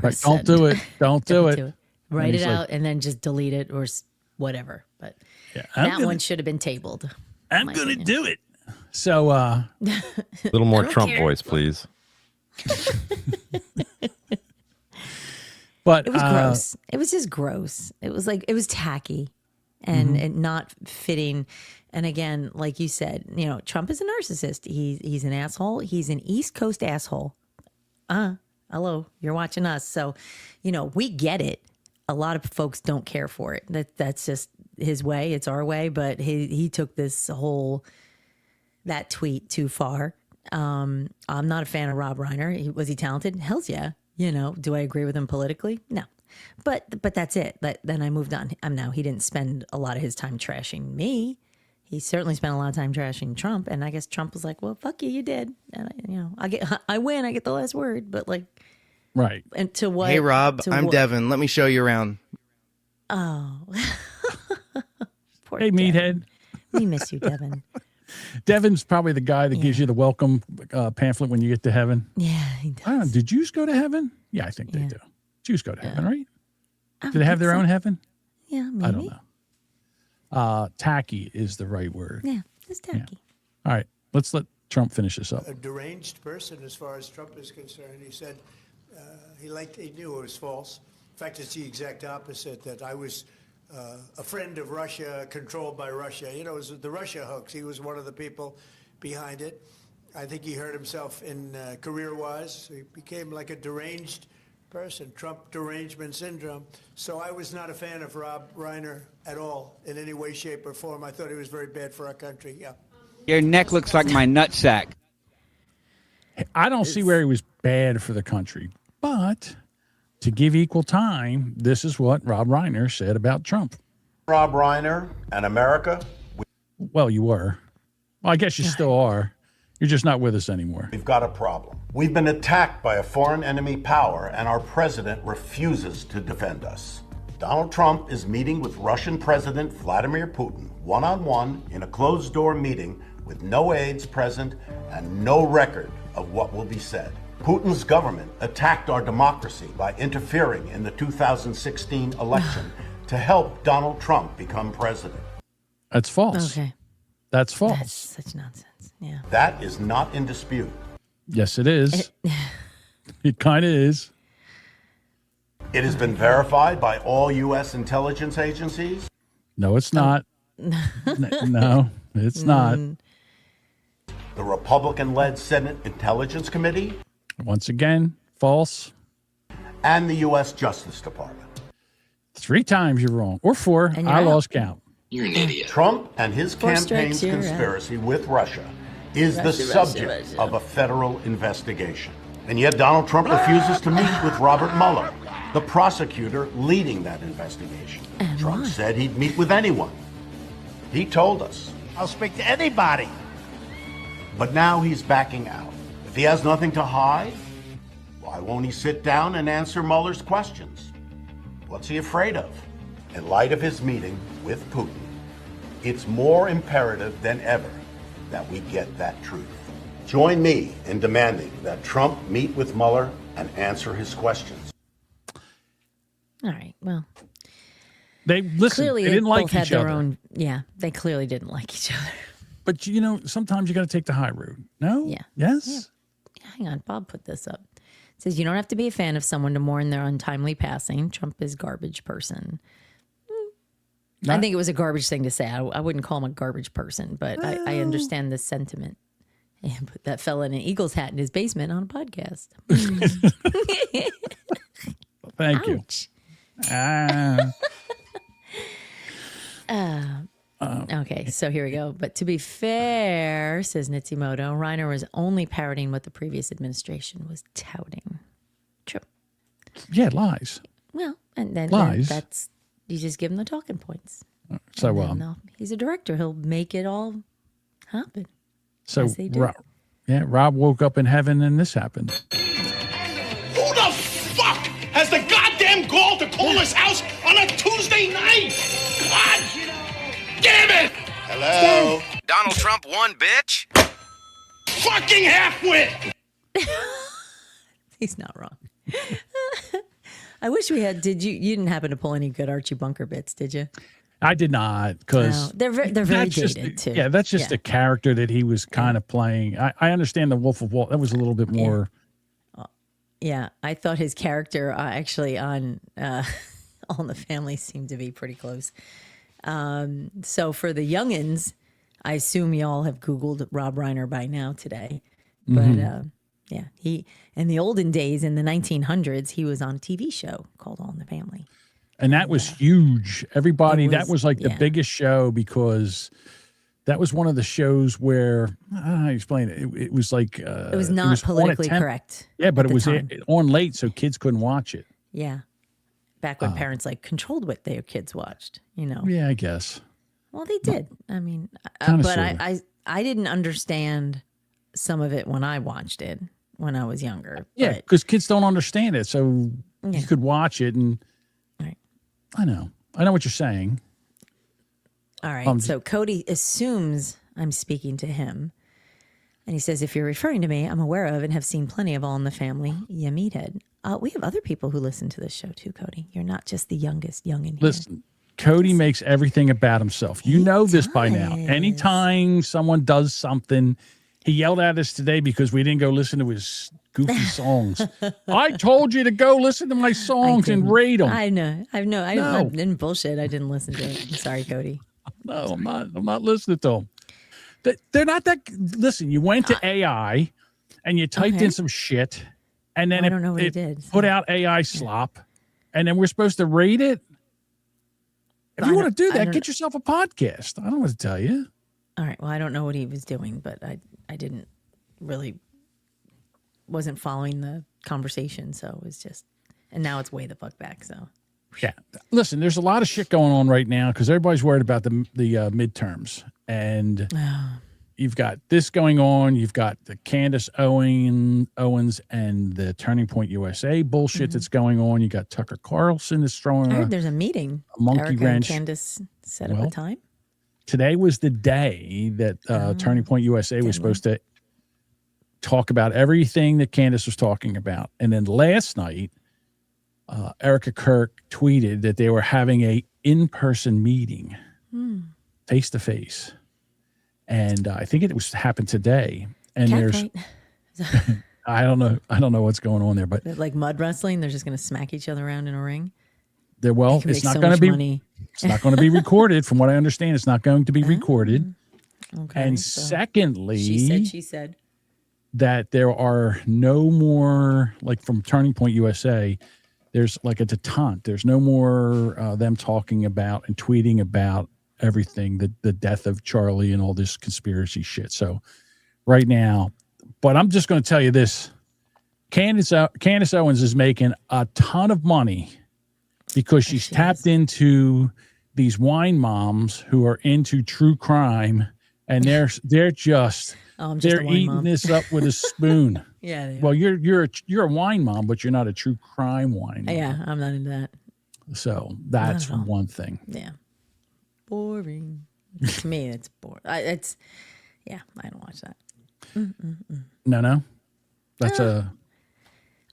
Right, don't do it. Don't do it.
Write it out and then just delete it or whatever. But that one should have been tabled.
I'm going to do it. So, a
little more Trump voice, please.
But
it was gross. It was just gross. It was tacky and not fitting. And again, like you said, Trump is a narcissist. He's an asshole. He's an East Coast asshole. Hello, you're watching us. So, we get it. A lot of folks don't care for it. That's just his way. It's our way. But he took that tweet too far. I'm not a fan of Rob Reiner. Was he talented? Hell's yeah. Do I agree with him politically? No. But that's it. Then I moved on. Now he didn't spend a lot of his time trashing me. He certainly spent a lot of time trashing Trump, and I guess Trump was like, "Well, fuck you, you did." And I win. I get the last word. But
right.
And to what?
Hey, Rob, I'm Devin. Let me show you around.
Oh, poor
hey,
Devin.
meathead.
We miss you, Devin.
Devin's probably the guy that gives you the welcome pamphlet when you get to heaven.
Yeah, he does.
I don't know. Did Jews go to heaven? Yeah, I think they do. Jews go to heaven, right? Do they have their own heaven?
Yeah, maybe.
I don't know. Tacky is the right word.
Yeah, it's tacky.
Yeah. All right, let's let Trump finish this up.
A deranged person as far as Trump is concerned. He said he knew it was false. In fact, it's the exact opposite, that I was a friend of Russia, controlled by Russia. It was the Russia hoax. He was one of the people behind it. I think he hurt himself in career-wise. He became like a deranged person, Trump derangement syndrome. So I was not a fan of Rob Reiner at all in any way, shape, or form. I thought he was very bad for our country. Yeah.
Your neck looks like my nutsack.
I don't see where he was bad for the country, but to give equal time, this is what Rob Reiner said about Trump.
Rob Reiner and America.
Well, you were. Well, I guess you still are. You're just not with us anymore.
We've got a problem. We've been attacked by a foreign enemy power, and our president refuses to defend us. Donald Trump is meeting with Russian President Vladimir Putin one-on-one in a closed-door meeting with no aides present and no record of what will be said. Putin's government attacked our democracy by interfering in the 2016 election to help Donald Trump become president.
That's false.
Okay.
That's false.
That's such nonsense. Yeah.
That is not in dispute.
Yes, it is. It kind of is.
It has been verified by all U.S. intelligence agencies.
No, it's not. No, it's not.
The Republican-led Senate Intelligence Committee.
Once again, false.
And the U.S. Justice Department.
3 times you're wrong. Or 4. I lost count.
You're an idiot. Trump and his campaign's conspiracy with Russia is the subject of a federal investigation. And yet Donald Trump refuses to meet with Robert Mueller, the prosecutor leading that investigation. Trump said he'd meet with anyone. He told us
I'll speak to anybody.
But now he's backing out. If he has nothing to hide, why won't he sit down and answer Mueller's questions? What's he afraid of? In light of his meeting with Putin, it's more imperative than ever that we get that truth. Join me in demanding that Trump meet with Mueller and answer his questions.
All right. Well,
they
clearly
didn't like
both had
each
their
other.
own. Yeah, they clearly didn't like each other.
But sometimes you got to take the high road. No?
Yeah.
Yes?
Yeah. Hang on. Bob put this up. It says, you don't have to be a fan of someone to mourn their untimely passing. Trump is garbage person. I think it was a garbage thing to say. I wouldn't call him a garbage person, but I understand this sentiment. And put that fella in an Eagles hat in his basement on a podcast.
Thank you.
Okay, so here we go. But to be fair, says Nitsimoto, Reiner was only parroting what the previous administration was touting. True.
Yeah, lies.
Well, and then
Lies.
That's you just give him the talking points.
So
he's a director. He'll make it all happen.
So
as they do.
Rob woke up in heaven and this happened.
Who the fuck has the goddamn gall to call his house on a Tuesday night? God damn it!
Hello? Donald Trump won, bitch.
Fucking halfwit!
He's not wrong. I wish we had. Did you didn't happen to pull any good Archie Bunker bits, did you?
I did not, because
they're very dated too.
Yeah, that's just a character that he was kind of playing. I understand the Wolf of Wall. That was a little bit more.
Yeah, I thought his character actually on All in the Family seemed to be pretty close. So for the youngins, I assume y'all have Googled Rob Reiner by now today. But yeah, he in the olden days, in the 1900s, he was on a TV show called All in the Family.
And that was huge. Everybody, that was like the biggest show, because that was one of the shows where, I don't know how to explain it. It was like...
it was not politically correct.
Yeah, but it was
time.
on late, so kids couldn't watch it.
Yeah. Back when parents controlled what their kids watched,
Yeah, I guess.
Well, they did. I mean,
Kinda,
but
sorta.
I didn't understand some of it when I watched it when I was younger.
Yeah, because kids don't understand it, so you could watch it and...
Right.
I know what you're saying.
All right. So Cody assumes I'm speaking to him. And he says, if you're referring to me, I'm aware of and have seen plenty of All in the Family, you meathead. We have other people who listen to this show too, Cody. You're not just the youngest young in here.
Listen, Cody makes everything about himself. You know this by now. Anytime someone does something, he yelled at us today because we didn't go listen to his goofy songs. I told you to go listen to my songs and rate them.
I know. I didn't bullshit. I didn't listen to it. I'm sorry, Cody.
No, I'm not listening to them. They're not that. Listen, you went to AI and you typed in some shit, and then
I don't know what he did.
Put out AI slop, and then we're supposed to rate it. If you want to do that, get yourself a podcast. I don't know what to tell you.
All right. Well, I don't know what he was doing, but I didn't really wasn't following the conversation, so it was just, and now it's way the fuck back. So
yeah, listen, there's a lot of shit going on right now because everybody's worried about the midterms, and you've got this going on. You've got the Candace Owens and the Turning Point USA bullshit that's going on. You got Tucker Carlson that's throwing.
I heard there's a meeting.
A monkey
Erica
wrench.
And Candace set up a time.
Today was the day that Turning Point USA was supposed to talk about everything that Candace was talking about. And then last night, Erica Kirk tweeted that they were having a in-person meeting, face-to-face. And I think it happened today. And I don't know what's going on there, but
like mud wrestling, they're just going to smack each other around in a ring.
It's not going to be money. It's not going to be recorded. From what I understand, it's not going to be recorded.
Okay.
And secondly,
she said
that there are no more, like from Turning Point USA, there's like a detente. There's no more them talking about and tweeting about everything, the death of Charlie and all this conspiracy shit. So right now, but I'm just going to tell you this. Candace Owens is making a ton of money because she's tapped into these wine moms who are into true crime and they're just
I'm just
they're
a wine
eating
mom.
this up with a spoon.
Yeah. They are.
Well, you're a wine mom, but you're not a true crime wine mom.
Yeah, I'm not into that.
So that's one thing.
Yeah. Boring. To me, it's boring. I don't watch that.
No. That's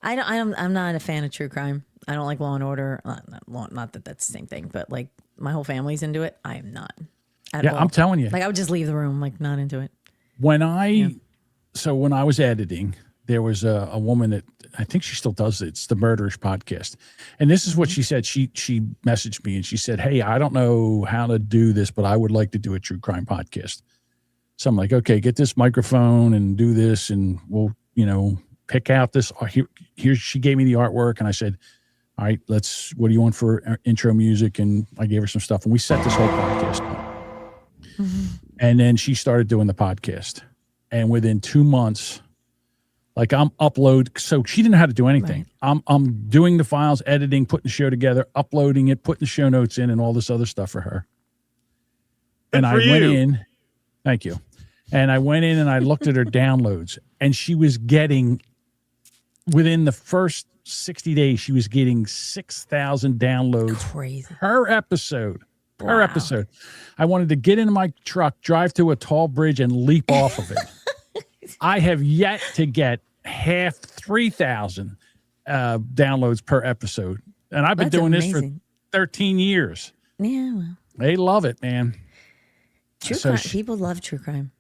I'm not a fan of true crime. I don't like Law and Order. Not that that's the same thing, but like my whole family's into it. I am not. At all.
I'm telling you.
Like I would just leave the room, like not into it.
When I was editing, there was a woman that I think she still does it. It's the Murderish podcast. And this is what she said. She messaged me and she said, "Hey, I don't know how to do this, but I would like to do a true crime podcast." So I'm like, okay, get this microphone and do this, and we'll, pick out this. Here, she gave me the artwork, and I said, all right, what do you want for intro music? And I gave her some stuff, and we set this whole podcast up. Mm-hmm. And then she started doing the podcast. And within 2 months, like so she didn't know how to do anything. Right. I'm doing the files, editing, putting the show together, uploading it, putting the show notes in, and all this other stuff for her. And I went in. Thank you. And I went in and I looked at her downloads, and she was getting, within the first 60 days, she was getting 6,000 downloads per episode. Per episode. I wanted to get into my truck, drive to a tall bridge, and leap off of it. I have yet to get 3,000 downloads per episode. And I've been doing this for 13 years.
Yeah. Well.
They love it, man.
True crime. People love true crime.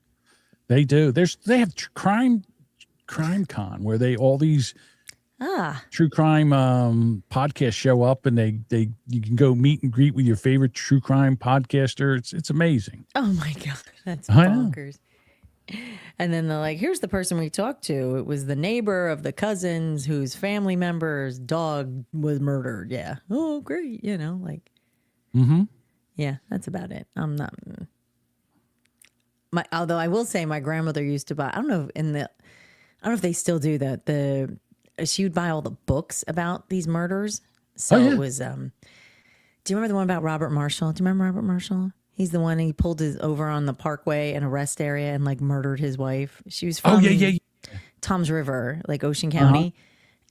They do. They have crime con where all these true crime podcasts show up, and you can go meet and greet with your favorite true crime podcaster. It's amazing.
Oh my God, that's bonkers. And then they're like, here's the person we talked to. It was the neighbor of the cousins whose family member's dog was murdered. Yeah. Oh, great.
Mm-hmm.
Yeah, that's about it. I'm not. Although I will say, my grandmother used to buy. I don't know if they still do that. She would buy all the books about these murders. So it was. Do you remember the one about Robert Marshall? Do you remember Robert Marshall? He's the one he pulled over on the Parkway and a rest area and like murdered his wife. She was from Tom's River, like Ocean County.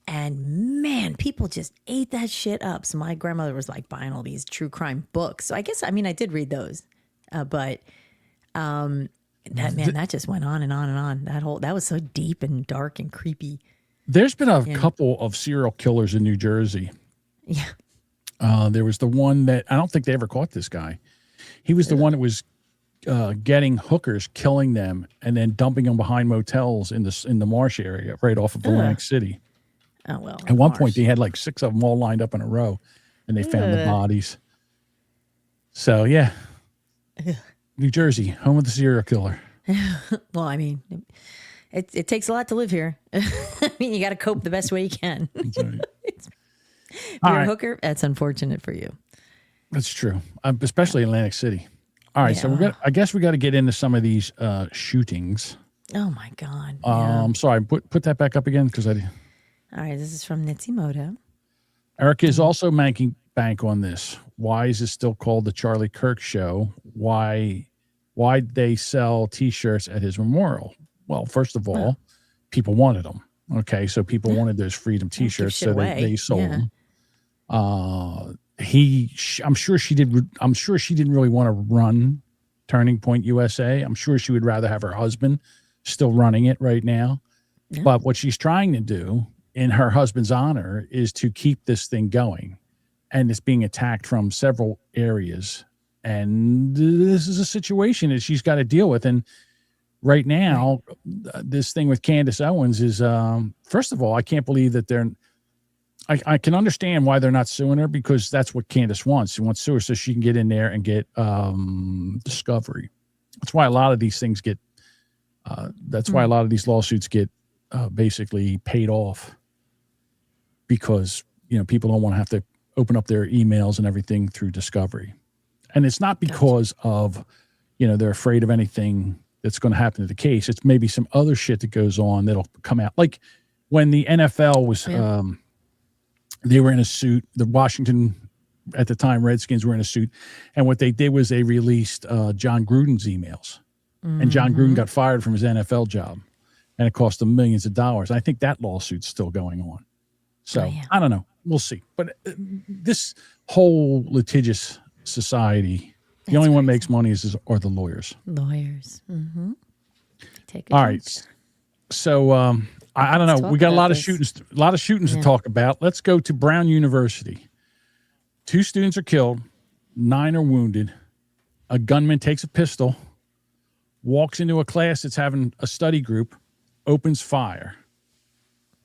And man, people just ate that shit up. So my grandmother was like buying all these true crime books. So I guess, I did read those, but. That just went on and on and on. That was so deep and dark and creepy.
There's been a couple of serial killers in New Jersey.
Yeah.
There was the one that I don't think they ever caught this guy. He was the one that was getting hookers, killing them, and then dumping them behind motels in the Marsh area, right off of Atlantic City.
Oh well.
At one point, they had like 6 of them all lined up in a row, and they found the bodies. So yeah. New Jersey, home of the serial killer.
Well, it takes a lot to live here. You got to cope the best way you can.
That's right.
If you're a hooker, that's unfortunate for you.
That's true, especially Atlantic City. All right, so I guess we got to get into some of these shootings.
Oh my God!
I'm sorry. Put that back up again because I.
All right, this is from Nitsimoto.
Eric is also making bank on this. Why is it still called the Charlie Kirk Show? Why'd they sell T-shirts at his memorial? Well, first of all, people wanted them. Okay, so people wanted those Freedom T-shirts, so they sold them. I'm sure she did. I'm sure she didn't really want to run Turning Point USA. I'm sure she would rather have her husband still running it right now. Yeah. But what she's trying to do in her husband's honor is to keep this thing going, and it's being attacked from several areas. And this is a situation that she's got to deal with. And right now, this thing with Candace Owens is, first of all, I can't believe that I can understand why they're not suing her, because that's what Candace wants. She wants to sue her so she can get in there and get discovery. That's why a lot of these things get, why a lot of these lawsuits get basically paid off, because, people don't want to have to open up their emails and everything through discovery. And it's not because of, they're afraid of anything that's going to happen to the case. It's maybe some other shit that goes on that'll come out. Like when the NFL was, they were in a suit. The Washington, at the time, Redskins were in a suit. And what they did was they released John Gruden's emails. and John Gruden got fired from his NFL job, and it cost him millions of dollars. I think that lawsuit's still going on. So I don't know. We'll see. But this whole litigious society, the only one makes money are the lawyers.
Lawyers. Mm-hmm.
All right. So I don't know. We got a lot of shootings to talk about. Let's go to Brown University. 2 students are killed, 9 are wounded. A gunman takes a pistol, walks into a class that's having a study group, opens fire,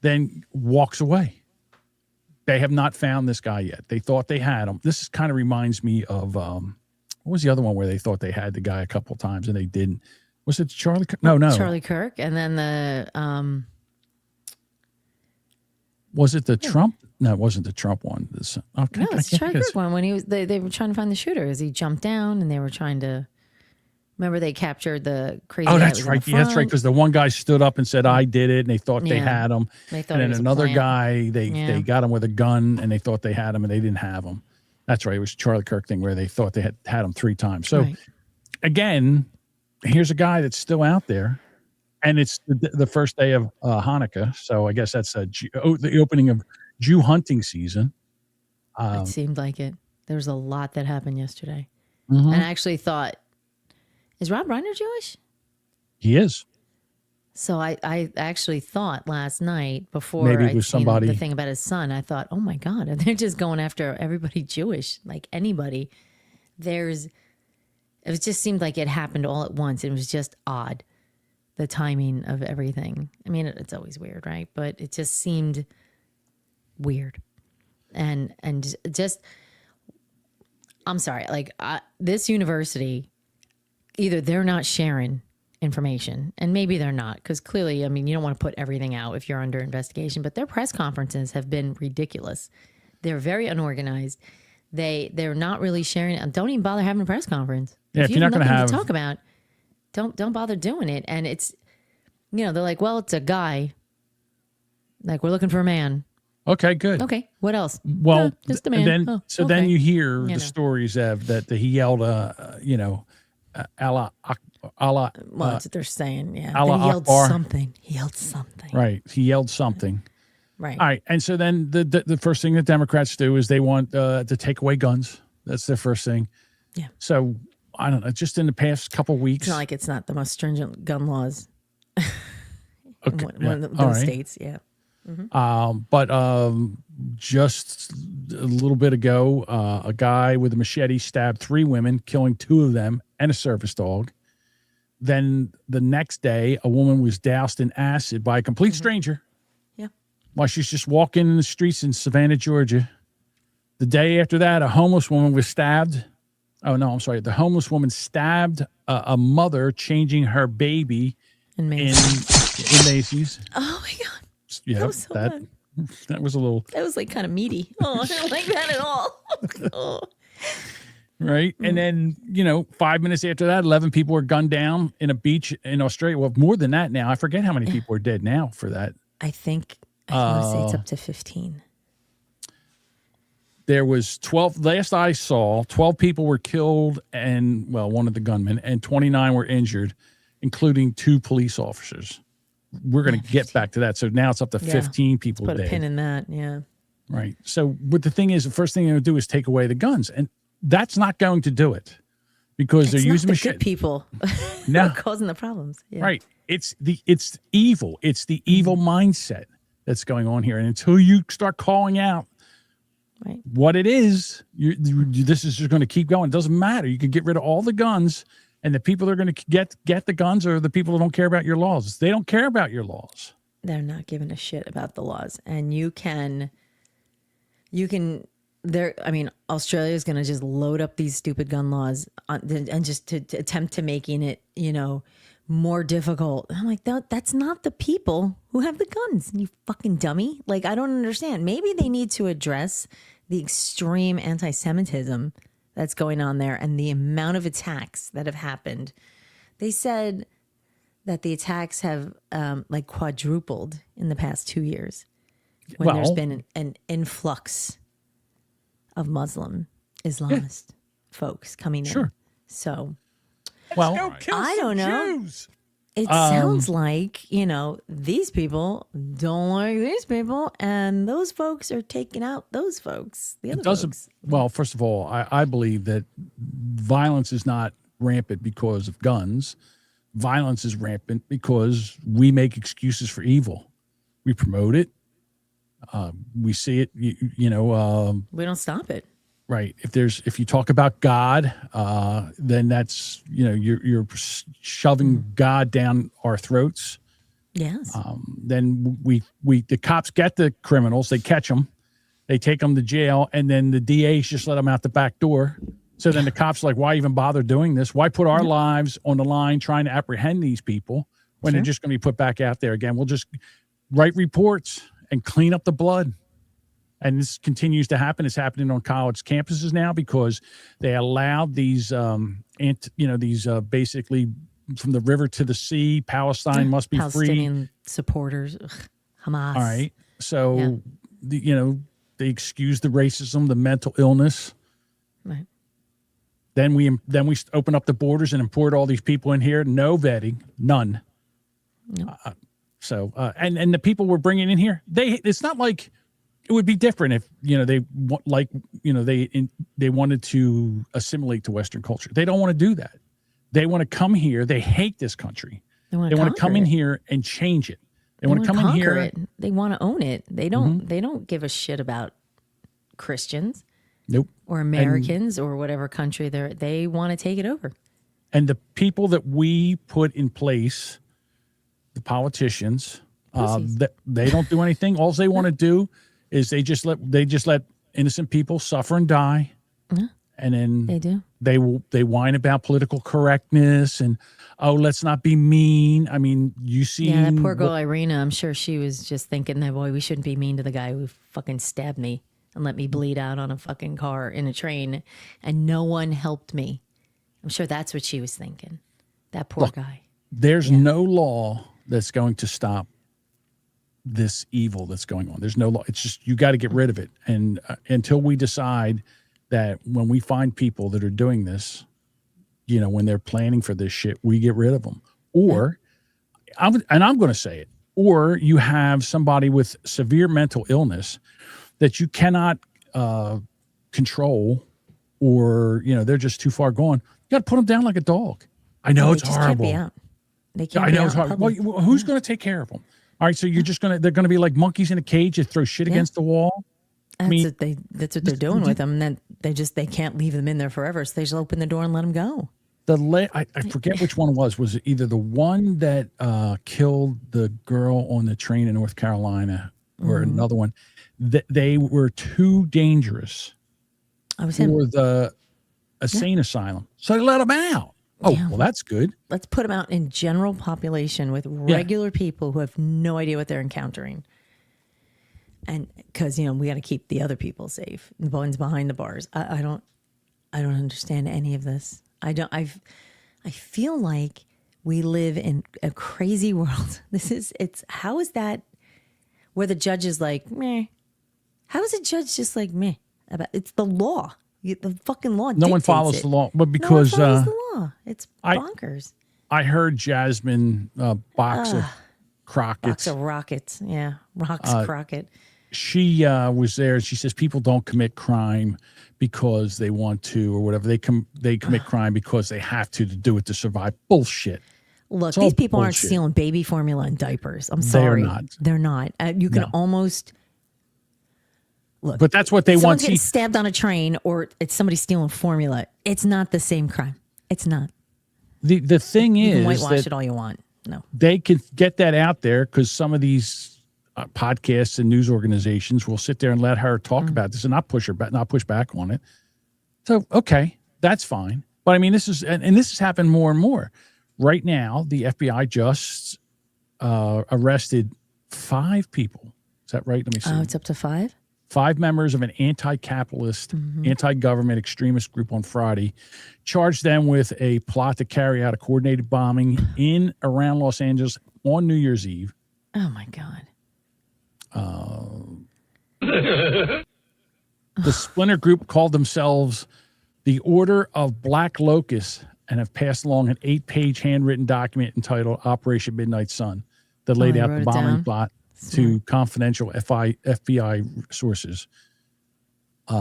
then walks away. They have not found this guy yet. They thought they had him. This kind of reminds me of what was the other one where they thought they had the guy a couple of times and they didn't? Was it Charlie Kirk? No.
Charlie Kirk, and then the
was it the Trump? No, it wasn't the Trump one.
It's the Charlie Kirk one when he was. They were trying to find the shooter as he jumped down, and they were trying to. Remember, they captured the crazy.
Oh, that's right. Yeah, that's right. Because the one guy stood up and said, "I did it," and they thought they had him.
They thought
and then
it was
another guy, they got him with a gun, and they thought they had him, and they didn't have him. That's right. It was Charlie Kirk thing where they thought they had him 3 times. So, again, here's a guy that's still out there, and it's the first day of Hanukkah. So I guess that's the opening of Jew hunting season.
It seemed like it. There was a lot that happened yesterday,
mm-hmm.
and I actually thought, is Rob Reiner Jewish?
He is.
So I actually thought last night before
maybe
I'd seen
somebody
the thing about his son, I thought, oh my God, they're just going after everybody Jewish, like anybody. It just seemed like it happened all at once. It was just odd, the timing of everything. I mean, it's always weird, right? But it just seemed weird. And just, I'm sorry, like this university, either they're not sharing information, and maybe they're not, because clearly, I mean, you don't want to put everything out if you're under investigation, but their press conferences have been ridiculous. They're very unorganized. They're not really sharing. Don't even bother having a press conference.
Yeah, if you're not going to have
to talk about, don't bother doing it. And it's, they're like, well, it's a guy. Like, we're looking for a man.
Okay, good.
Okay, what else?
Well,
just a man.
Then then you hear the stories of that he yelled, Allah.
Well, that's what they're saying. Yeah,
Allah
he yelled
Akbar.
something. He yelled something.
Right, he yelled something.
Right.
All right, and so then the first thing the Democrats do is they want to take away guns. That's their first thing.
Yeah.
So I don't know. Just in the past couple weeks,
it's not like it's not the most stringent gun laws.
Okay,
one of those states. Yeah. Mm-hmm.
But just a little bit ago, a guy with a machete stabbed 3 women, killing 2 of them and a service dog. Then the next day, a woman was doused in acid by a complete stranger.
Yeah.
While she's just walking in the streets in Savannah, Georgia. The day after that, a homeless woman was stabbed. Oh, no, I'm sorry. The homeless woman stabbed a mother changing her baby in Macy's.
Oh, my God.
Yeah,
that was so bad.
That was a little...
That was like kind of meaty. Oh, I don't like that at all. Oh.
Right. And then, 5 minutes after that, 11 people were gunned down in a beach in Australia. Well, more than that now. I forget how many people are dead now for that.
I want to say it's up to 15.
There was 12. Last I saw, 12 people were killed and, one of the gunmen, and 29 were injured, including 2 police officers. We're going to get back to that. So now it's up to 15 people
Let's
dead.
put a pin in that. Yeah.
Right. So, but the thing is, the first thing they're going to do is take away the guns. And that's not going to do it because they're using
the good people who are causing the problems. Yeah.
Right. It's evil. It's the evil mindset that's going on here. And until you start calling out what it is, this is just going to keep going. It doesn't matter. You can get rid of all the guns, and the people that are going to get the guns are the people who don't care about your laws. They don't care about your laws.
They're not giving a shit about the laws. And Australia is going to just load up these stupid gun laws and just to attempt to making it, more difficult. I'm like, that's not the people who have the guns, you fucking dummy. Like, I don't understand. Maybe they need to address the extreme anti-Semitism that's going on there and the amount of attacks that have happened. They said that the attacks have quadrupled in the past 2 years when there's been an influx of Muslim Islamist folks coming in.
Sure.
So
Well,
I don't know. It sounds like, these people don't like these people, and those folks are taking out those folks. The other folks.
Well, first of all, I believe that violence is not rampant because of guns. Violence is rampant because we make excuses for evil. We promote it. We see it. We
don't stop it.
Right. If you talk about God, then that's you're shoving God down our throats.
Yes.
Then the cops get the criminals, they catch them, they take them to jail, and then the DAs just let them out the back door. So then the cops are like, why even bother doing this? Why put our lives on the line trying to apprehend these people when they're just going to be put back out there again? We'll just write reports and clean up the blood. And this continues to happen. It's happening on college campuses now because they allowed these, basically from the river to the sea, Palestine must be
Palestinian
free.
Supporters, Hamas.
All right. So, they excuse the racism, the mental illness.
Right.
Then we open up the borders and import all these people in here. No vetting, none.
No.
And the people we're bringing in here, it's not like. It would be different if they wanted to assimilate to Western culture. They don't want to do that. They want to come here. They hate this country. They want to come in here and change it. They want to come in here.
It. They want to own it. They don't. They don't give a shit about Christians.
Nope.
Or Americans or whatever country they want to take it over.
And the people that we put in place, the politicians, they don't do anything. All they want to do is they just let innocent people suffer and die, and then
they do.
They whine about political correctness and let's not be mean. I mean, you see,
that poor girl Irina. I'm sure she was just thinking that boy, we shouldn't be mean to the guy who fucking stabbed me and let me bleed out on a fucking car in a train, and no one helped me. I'm sure that's what she was thinking. That poor guy.
There's no law that's going to stop this evil that's going on. There's no law. It's just, you got to get rid of it. And until we decide that when we find people that are doing this, when they're planning for this shit, we get rid of them. Or, I'm going to say it, or you have somebody with severe mental illness that you cannot control, or, they're just too far gone. You got to put them down like a dog. I know it's horrible.
Can't be out. They can't
I know
be
it's
out
horrible. Well, who's going to take care of them? All right, so they're going to be like monkeys in a cage that throw shit against the wall.
That's what they're doing with them. And then they can't leave them in there forever. So they just open the door and let them go.
I forget which one it was. Was it either the one that killed the girl on the train in North Carolina, or another one? They were too dangerous for the insane asylum, so they let them out. Oh, well, that's good.
Let's put them out in general population with regular people who have no idea what they're encountering. And because, we got to keep the other people safe, the ones behind the bars. I don't understand any of this. I feel like we live in a crazy world. How is that where the judge is like, meh? How is a judge just like, meh? It's the law. The fucking law.
No one follows the law, but because
no one follows the law. It's bonkers.
I heard Jasmine Box of Crockett's.
Box of Rockets. Yeah. Rocks Crockett.
She was there. She says people don't commit crime because they want to or whatever. They commit crime because they have to do it to survive. Bullshit.
Look, these people aren't stealing baby formula and diapers. I'm sorry. They're not. You can almost... Look,
but that's what they want.
Someone's getting stabbed on a train, or it's somebody stealing formula. It's not the same crime. It's not.
The thing is,
you can whitewash it all you want. No,
they can get that out there because some of these podcasts and news organizations will sit there and let her talk about this and not push back on it. So okay, that's fine. But I mean, this has happened more and more. Right now, the FBI just arrested 5 people. Is that right? Let me see.
Oh, it's up to 5?
5 members of an anti-capitalist, anti-government extremist group on Friday, charged them with a plot to carry out a coordinated bombing in around Los Angeles on New Year's Eve.
Oh, my God.
The splinter group called themselves the Order of Black Locusts and have passed along an 8-page handwritten document entitled Operation Midnight Sun that laid out the bombing plot to confidential FBI sources.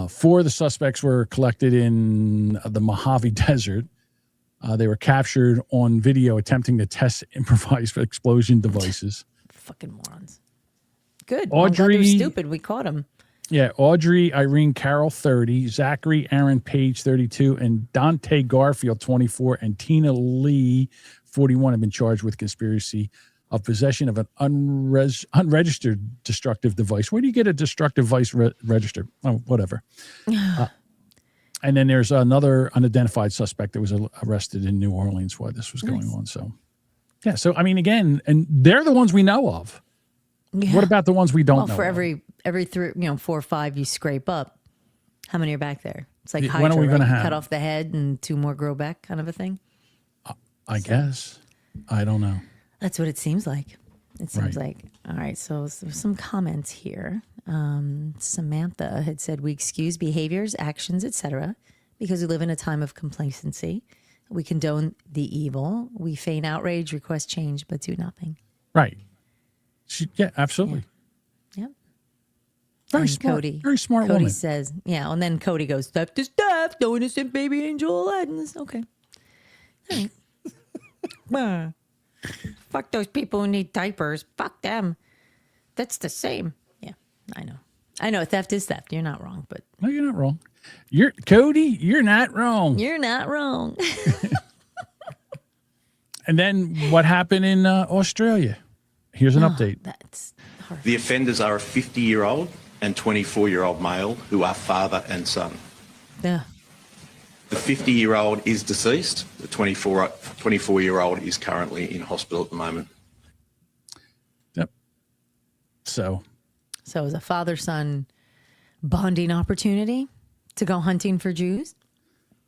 4 of the suspects were collected in the Mojave Desert. They were captured on video attempting to test improvised explosion devices.
Fucking morons. Good.
Audrey,
they're stupid. We caught them.
Yeah, Audrey Irene Carroll, 30, Zachary Aaron Page, 32, and Dante Garfield, 24, and Tina Lee, 41, have been charged with conspiracy of possession of an unregistered destructive device. Where do you get a destructive device registered? Oh, whatever. And then there's another unidentified suspect that was arrested in New Orleans while this was going on. So, yeah. So, I mean, again, and they're the ones we know of. Yeah. What about the ones we don't know?
Well, for every 4 or 5 you scrape up, how many are back there? It's like Hydra,
when are we going to have?
Cut off the head and 2 more grow back, kind of a thing.
I guess. I don't know.
That's what it seems like. It seems like. All right. So there's some comments here. Samantha had said, we excuse behaviors, actions, etc., because we live in a time of complacency. We condone the evil. We feign outrage, request change, but do nothing.
Right. Yeah, absolutely.
Yep.
Very smart. Very smart
Cody
woman.
says, yeah, and then Cody goes, theft is theft. No innocent baby angel Aladdin's. Okay. All right. Fuck those people who need diapers. Fuck them. That's the same. Yeah, I know. I know. Theft is theft. You're not wrong, but.
No, you're not wrong. Cody, you're not wrong.
You're not wrong.
And then what happened in Australia? Here's an update.
That's
the offenders are a 50-year-old and 24-year-old male who are father and son.
Yeah.
The 50-year-old is deceased. The 24-year-old is currently in hospital at the moment.
Yep. So
it was a father-son bonding opportunity to go hunting for Jews?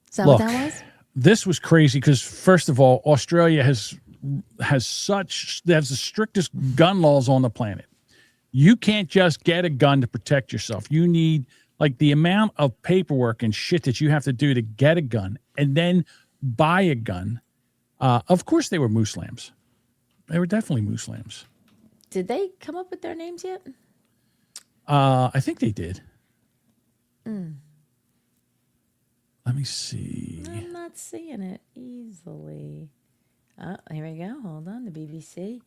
Is that what that was?
This was crazy because, first of all, Australia has the strictest gun laws on the planet. You can't just get a gun to protect yourself. You need, like, the amount of paperwork and shit that you have to do to get a gun and then buy a gun. Of course they were Muslims. They were definitely Muslims.
Did they come up with their names yet?
I think they did. Let me see.
I'm not seeing it easily. Oh, here we go. Hold on. The BBC.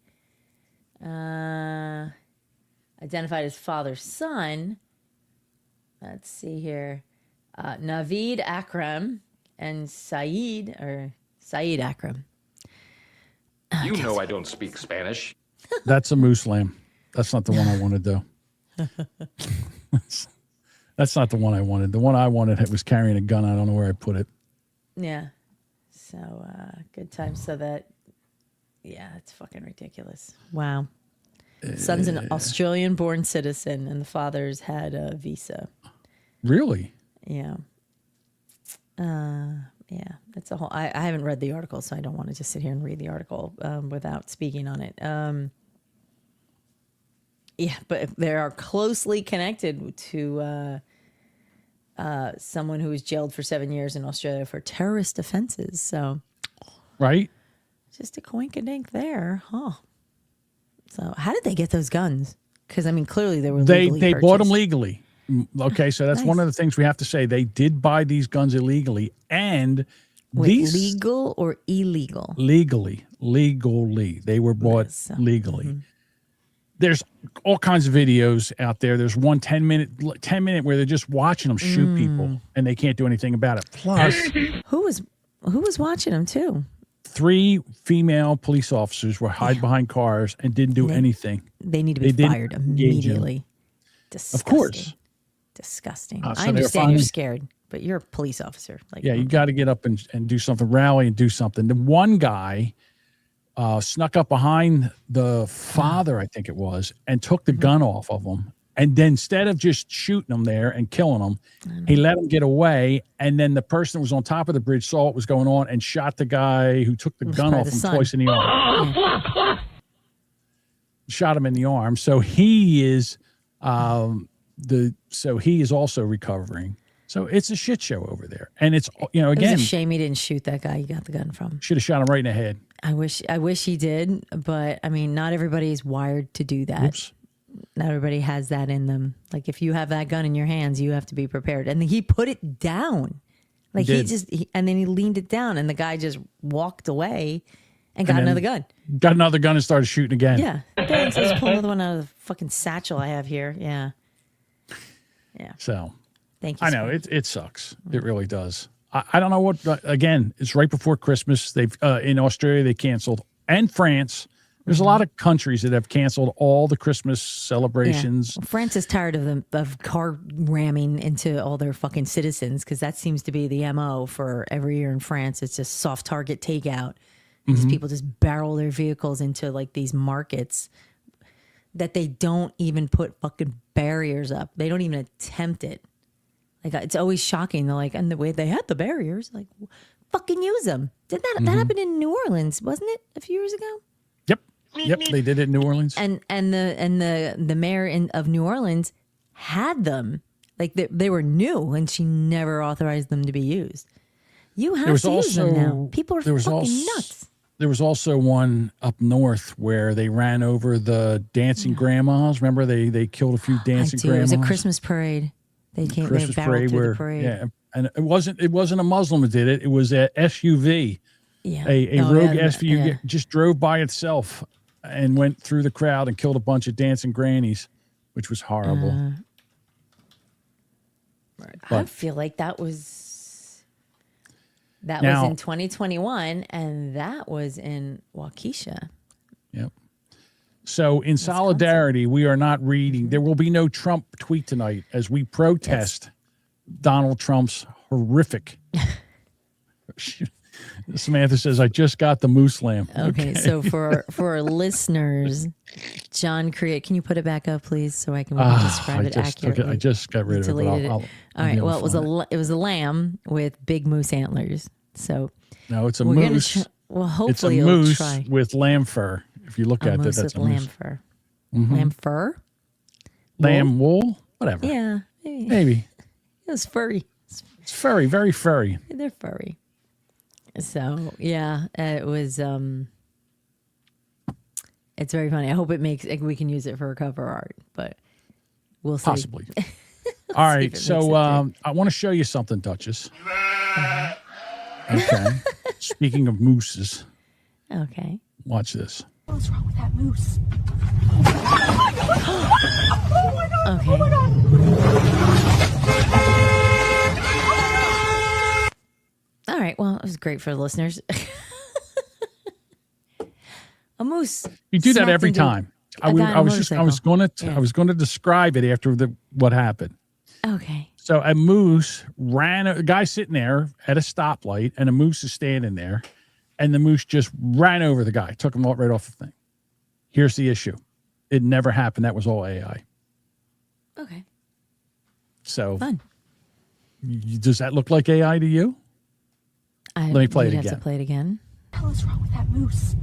Identified as father's son. Let's see here. Naveed Akram and Saeed Akram.
You know I don't speak Spanish.
That's a Muslim. That's not the one I wanted, though. That's not the one I wanted. The one I wanted was carrying a gun. I don't know where I put it.
Yeah. So, good time. So that, yeah, it's fucking ridiculous. Wow. Son's an Australian-born citizen, and the father's had a visa.
Really?
Yeah. Yeah. That's a whole. I haven't read the article, so I don't want to just sit here and read the article without speaking on it. Yeah, but they are closely connected to someone who was jailed for 7 years in Australia for terrorist offenses. So,
right,
just a coink-a-dink there, huh? So, how did they get those guns? Because I mean, clearly they were
they bought them legally. Okay, so that's
Nice.
one of the things we have to say. They did buy these guns illegally, and these
legal or illegal?
legally. They were bought legally. There's all kinds of videos out there. There's one 10 minute where they're just watching them shoot people and they can't do anything about it. Plus,
who was watching them too?
3 female police officers were hide behind cars and didn't do anything.
They need to be fired immediately.
Of course.
Disgusting.
So
I
they're
understand you're
finally-
scared, but you're a police officer. Like,
Yeah, you got to get up and do something, rally and do something. The one guy snuck up behind the father, I think it was, and took the gun off of him. And then instead of just shooting him there and killing him, he let him get away. And then the person that was on top of the bridge saw what was going on and shot the guy who took the gun off him twice in the arm. Shot him in the arm. So he is he is also recovering. So it's a shit show over there. And it's,
It
again,
was a shame he didn't shoot that guy he got the gun from.
should have shot him right in the head.
I wish he did, but I mean, not everybody is wired to do that.
Oops.
Not everybody has that in them. Like if you have that gun in your hands, you have to be prepared. And he put it down. Like and then he leaned it down and the guy just walked away and got another gun.
Got another gun and started shooting again.
Yeah. Let's pull another one out of the fucking satchel I have here. Yeah. Yeah.
So
thank you.
I know it sucks. It really does. I don't know what, again, it's right before Christmas. They've, in Australia, they canceled, and France. There's a lot of countries that have canceled all the Christmas celebrations.
Yeah. Well, France is tired of car ramming into all their fucking citizens because that seems to be the MO for every year in France. It's just soft target takeout. These people just barrel their vehicles into like these markets that they don't even put fucking barriers up. They don't even attempt it. Like it's always shocking. They're like, and the way they had the barriers, like fucking use them. Did that happen in New Orleans? Wasn't it a few years ago?
Yep, they did it in New Orleans.
And the mayor of New Orleans had them. Like they were new, and she never authorized them to be used. You have to use them now. People are fucking nuts.
There was also one up north where they ran over the dancing grandmas. Remember, they killed a few dancing grandmas.
It was a Christmas parade. They came.
Christmas
they barreled
parade
through
where,
the parade.
yeah, and it wasn't a Muslim that did it. It was a SUV.
Yeah,
a rogue SUV just drove by itself and went through the crowd and killed a bunch of dancing grannies, which was horrible.
I feel like that was in 2021, and that was in Waukesha.
Yep. So in solidarity, we are not reading. There will be no Trump tweet tonight as we protest Donald Trump's horrific. Samantha says, I just got the moose lamb.
Okay, so for our listeners, John create. Can you put it back up, please, so I can describe it accurately?
I just got rid of it.
All right. Well, it was a lamb with big moose antlers. So
no, it's a moose.
Hopefully
it's a moose
try.
with lamb fur. If you look at it, that's a
lamb
moose.
fur.
Mm-hmm.
Lamb fur.
Lamb wool. Whatever.
Yeah.
Maybe.
It was furry.
It's furry. Very furry.
They're furry. So yeah, it was. It's very funny. I hope it makes we can use it for cover art, but we'll see.
Possibly. All right, so I want to show you something, Duchess. Okay. Speaking of mooses.
Okay.
Watch this.
What's wrong with that moose?
Okay. All right. Well, it was great for the listeners. A moose.
You do that every time. I was going to describe it after what happened.
Okay.
So a moose a guy sitting there at a stoplight, and a moose is standing there, and the moose just ran over the guy, took him right off the thing. Here's the issue. It never happened. That was all AI.
Okay.
So
fun.
Does that look like AI to you? Let me play it again.
Have to play it again.
What the hell is wrong with that moose?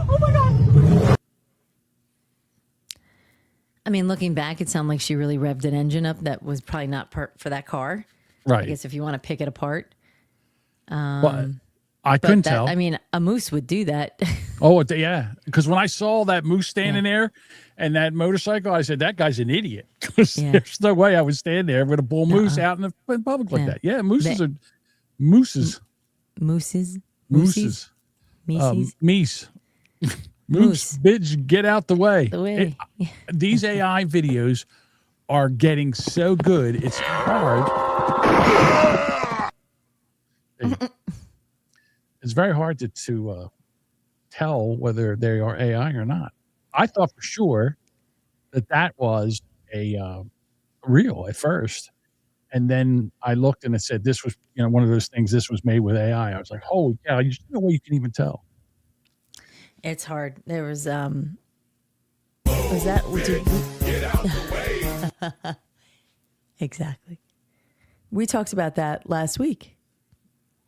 Oh my God. I mean, looking back, it sounded like she really revved an engine up that was probably not part for that car.
Right.
I guess if you want to pick it apart.
But I couldn't tell.
I mean, a moose would do that.
Oh, yeah. Because when I saw that moose standing there and that motorcycle, I said, that guy's an idiot. Because there's no way I would stand there with a bull moose out in public like that. Yeah, mooses are mooses.
Mooses?
Mooses. Meese. Moose, bitch, get out the way. These AI videos are getting so good, it's hard. It's very hard to tell whether they are AI or not. I thought for sure that was a real at first. And then I looked and it said this was one of those things, this was made with AI. I was like, holy cow, there's no way you can even tell.
It's hard. There was
Get out the way.
Exactly. We talked about that last week.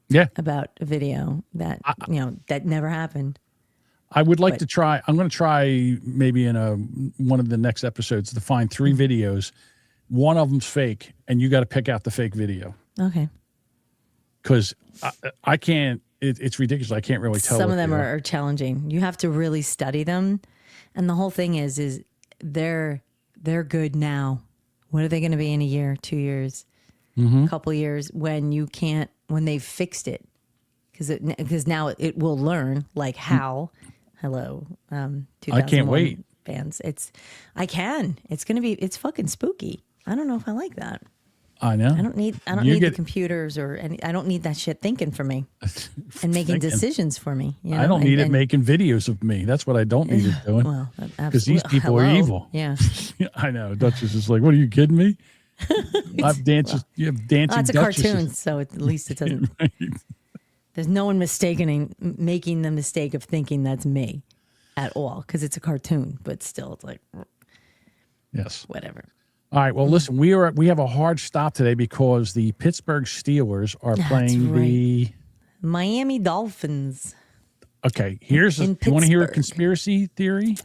Yeah.
About a video that that never happened.
I would like to try. I'm going to try maybe in one of the next episodes to find 3 videos one of them's fake, and you got to pick out the fake video.
Okay.
Because I can't. It's ridiculous. I can't really tell.
Some of them are challenging. You have to really study them, and the whole thing is they're good now. What are they going to be in a year, 2 years, a couple years when they've fixed it? Because now it will learn like how. Hello, 2001
I can't wait.
Fans. It's it's fucking spooky. I don't know if I like that.
I know.
I don't need the computers I don't need that shit thinking for me and making decisions for me. You know?
I don't need it making videos of me. That's what I don't need it doing.
Well,
because these people are evil.
Yeah.
I know. Duchess is like, what are you kidding me? You have dancing
it's a
duchesses.
cartoon, so at least it doesn't. Right. There's no one making the mistake of thinking that's me at all because it's a cartoon, but still it's like,
yes,
whatever.
All right. Well, listen, we have a hard stop today because the Pittsburgh Steelers are playing the
Miami Dolphins.
Okay. You want to hear a conspiracy theory?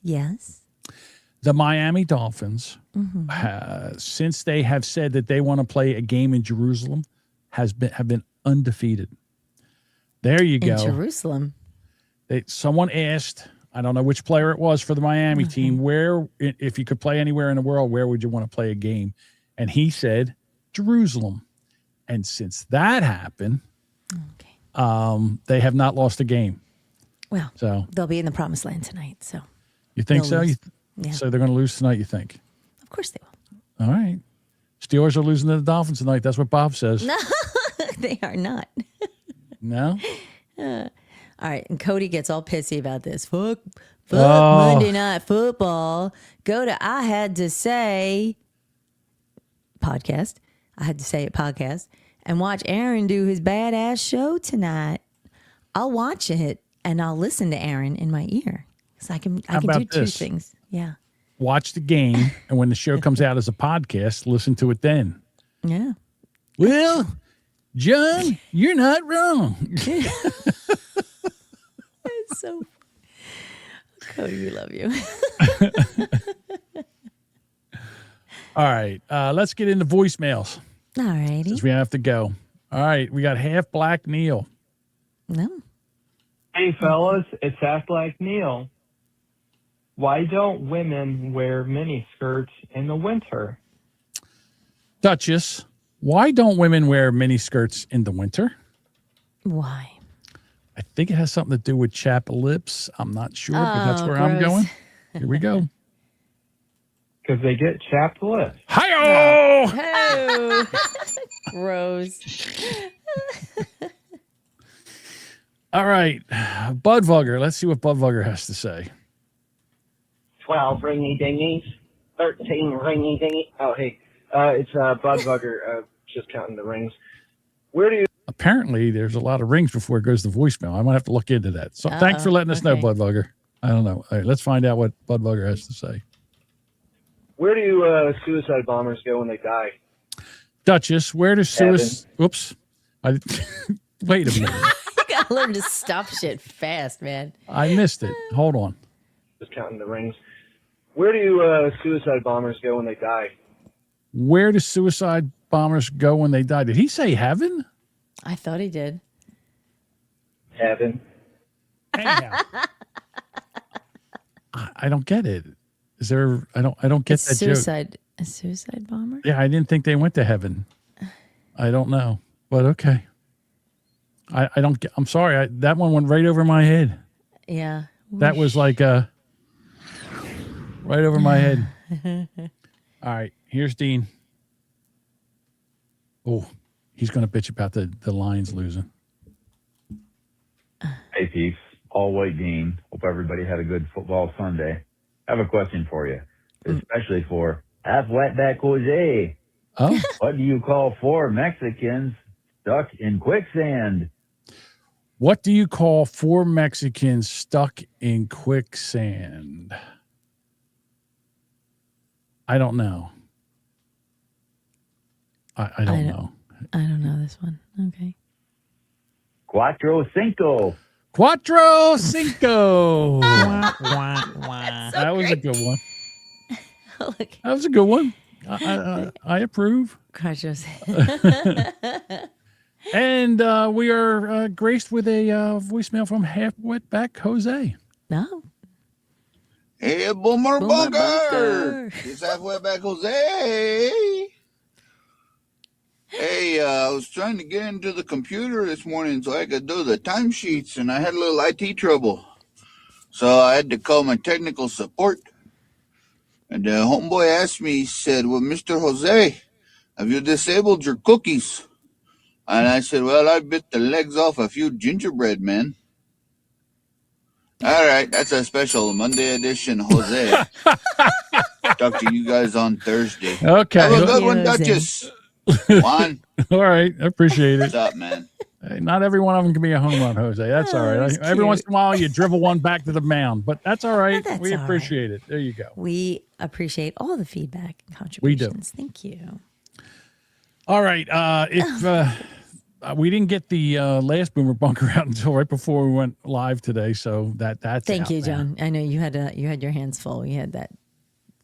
Yes.
The Miami Dolphins, since they have said that they want to play a game in Jerusalem, have been undefeated. There you go.
In Jerusalem.
Someone asked, I don't know which player it was for the Miami team, where, if you could play anywhere in the world, where would you want to play a game? And he said, Jerusalem. And since that happened, they have not lost a game.
Well,
so
they'll be in the promised land tonight. So
you think so?
Yeah.
So they're going to lose tonight, you think?
Of course they will.
All right. Steelers are losing to the Dolphins tonight. That's what Bob says.
No, they are not.
No?
All right, and Cody gets all pissy about this. Fuck Monday Night Football. Go to I Had to Say podcast. I Had to Say It podcast. And watch Aaron do his badass show tonight. I'll watch it and I'll listen to Aaron in my ear. So I can do two things. Yeah.
Watch the game, and when the show comes out as a podcast, listen to it then.
Yeah.
Well, John, you're not wrong.
It's so Cody, we love you.
All right. Let's get into voicemails.
All righty.
Since we have to go. All right. We got Half Black Neil.
No.
Hey, fellas. It's Half Black Neil. Why don't women wear mini skirts in the winter?
Duchess, why don't women wear mini skirts in the winter?
Why?
I think it has something to do with chapped lips. I'm not sure, but that's where I'm going. Here we go.
Because they get chapped lips.
Hi-oh!
Oh. Rose.
All right. Budvugger. Let's see what Budvugger has to say.
12 ringy dingies, 13 ringy dingies. Oh, hey, it's Budvugger, just counting the rings. Where do you...
Apparently, there's a lot of rings before it goes to voicemail. I might have to look into that. So thanks for letting us know, Budvugger. I don't know. All right, let's find out what Budvugger has to say.
Where do suicide bombers go when they die?
Duchess, where does suicide... Whoops. Wait a minute.
You gotta learn to stop shit fast, man.
I missed it. Hold on.
Just counting the rings. Where do suicide bombers go when they die?
Where do suicide bombers go when they die? Did he say heaven?
I thought he did.
Heaven.
Anyhow, I don't get it. Is there? I don't get that
suicide,
joke.
A suicide bomber?
Yeah, I didn't think they went to heaven. I don't know, but okay. I don't get. I'm sorry. That one went right over my head.
Yeah.
That was like right over my head. All right, here's Dean. Oh, he's going to bitch about the Lions losing.
Hey, peeps. All white Dean. Hope everybody had a good football Sunday. I have a question for you, especially for Half Wetback Jose.
Oh.
What do you call 4 Mexicans stuck in quicksand?
What do you call 4 Mexicans stuck in quicksand? I don't know. I don't know.
I don't know this one. Okay.
Cuatro Cinco.
Cuatro Cinco.
That
was a good one. That was a good one. I approve.
Crutches.
And we are graced with a voicemail from Half Wetback Jose.
No.
Hey, Boomer
Boomer
Bunker. It's Half Wetback Jose. Hey, I was trying to get into the computer this morning so I could do the timesheets, and I had a little IT trouble. So I had to call my technical support. And the homeboy asked me, he said, well, Mr. Jose, have you disabled your cookies? And I said, well, I bit the legs off a few gingerbread men. All right, that's a special Monday edition, Jose. Talk to you guys on Thursday.
Okay.
Have a good one, Duchess. Juan.
All right. I appreciate it.
What's up, man?
Hey, not every one of them can be a home run, Jose. That's all right. Every once in a while, you dribble one back to the mound, but that's all right.
That's
We
all
appreciate it. There you go.
We appreciate all the feedback and contributions.
We do.
Thank you.
All right. If we didn't get the last Boomer Bunker out until right before we went live today, so that's
Thank
out
you,
now.
John. I know you had your hands full. You had that.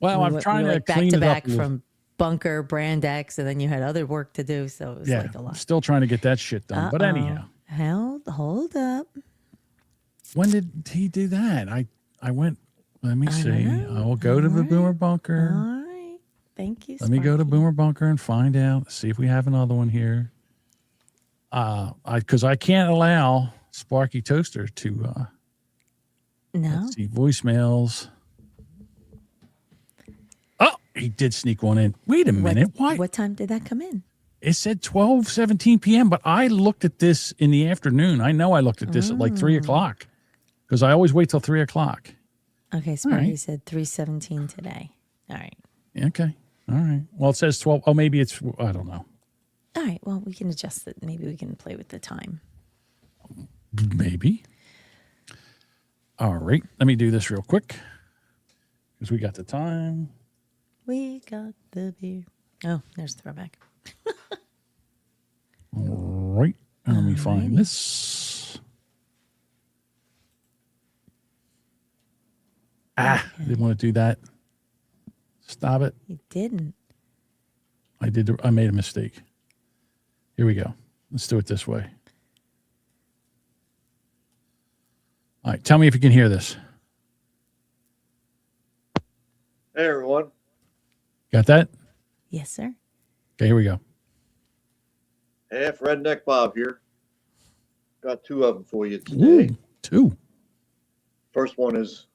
Well, I'm trying to
back
clean
to
it
back
up.
from Bunker, Brand X, and then you had other work to do, so it was like a
I'm
lot.
still trying to get that shit done. But anyhow,
hold up.
when did he do that? I went. Let me see. I will go to the Boomer Bunker.
All right. Thank you.
Let me go to Boomer Bunker and find out. See if we have another one here. Because I can't allow Sparky Toaster to.
No.
Let's see voicemails. Oh, he did sneak one in. Wait a minute. Why?
What time did that come in?
It said 12:17 p.m., but I looked at this in the afternoon. I know I looked at this at like 3 o'clock because I always wait till 3 o'clock.
Okay, Sparky said 3:17 today. All right.
Okay. All right. Well, it says 12. Oh, maybe it's, I don't know.
All right. Well, we can adjust it. Maybe we can play with the time.
Maybe. All right. Let me do this real quick because we got the time.
We got the beer. Oh, there's the throwback.
All right. Let me find this. I didn't want to do that. Stop it.
You didn't.
I made a mistake. Here we go. Let's do it this way. All right. Tell me if you can hear this.
Hey, everyone.
Got that?
Yes, sir.
Okay, here we go.
Half Redneck Bob here. Got two of them for you today.
Ooh, two.
First one is,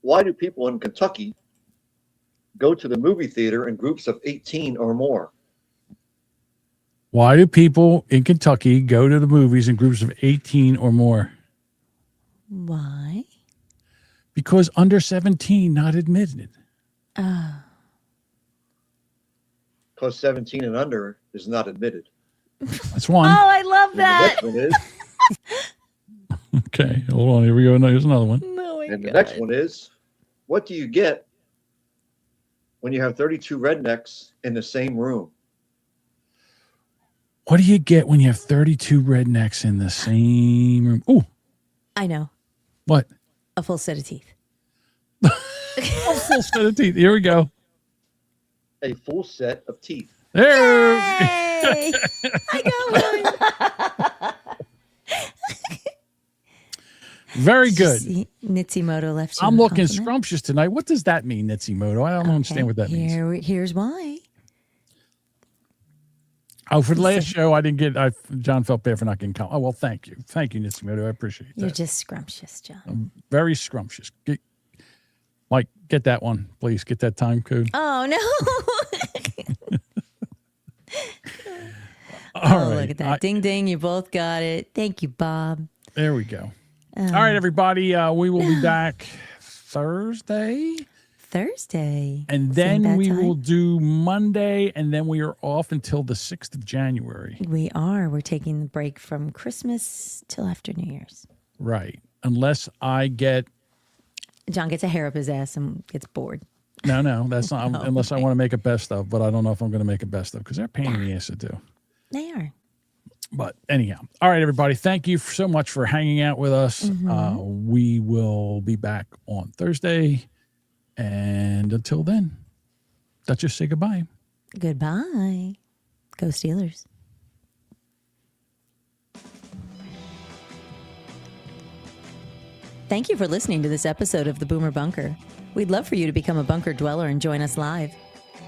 why do people in Kentucky go to the movie theater in groups of 18 or more?
Why do people in Kentucky go to the movies in groups of 18 or more?
Why?
Because under 17 not admitted.
Because 17 and under is not admitted.
That's one.
Oh, I love that.
And the next one is,
Okay, hold on. Here we go. No, here's another one.
the next one is, what do you get when you have 32 rednecks in the same room?
What do you get when you have 32 rednecks in the same room? Ooh,
I know.
what?
A full set of teeth.
A full set of teeth. Here we go.
A full set of teeth.
There.
Hey, I got one.
Very good.
See, Nitsimoto left you
I'm
a
looking
compliment.
scrumptious tonight. What does that mean, Nitsimoto? I don't understand what that means.
Here's why.
Oh, for the last show, I didn't get. John felt bad for not getting. Oh, well, thank you, Nitsimoto. I appreciate that.
You're just scrumptious, John.
I'm very scrumptious. Mike, get that one, please. Get that time code.
Oh no!
All right.
Look at that! Ding ding! You both got it. Thank you, Bob.
There we go. All right, everybody. We will be back Thursday. And then we will do Monday, and then we are off until the 6th of January.
We are. We're taking the break from Christmas till after New Year's.
Right. Unless I get.
John gets a hair up his ass and gets bored.
No, that's not. Unless I want to make a best of, but I don't know if I'm going to make a best of because they're a pain in the ass to do.
They are.
But anyhow, all right, everybody. Thank you so much for hanging out with us. We will be back on Thursday. And until then, Duchess, say goodbye.
Goodbye. Go Steelers. Thank you for listening to this episode of The Boomer Bunker. We'd love for you to become a bunker dweller and join us live.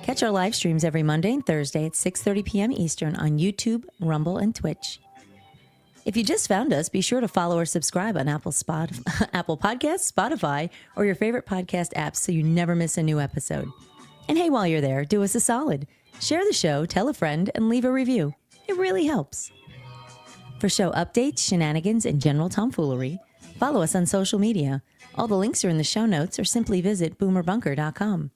Catch our live streams every Monday and Thursday at 6:30 p.m. Eastern on YouTube, Rumble, and Twitch. If you just found us, be sure to follow or subscribe on Apple Podcasts, Spotify, or your favorite podcast apps so you never miss a new episode. And hey, while you're there, do us a solid. Share the show, tell a friend, and leave a review. It really helps. For show updates, shenanigans, and general tomfoolery, follow us on social media. All the links are in the show notes, or simply visit boomerbunker.com.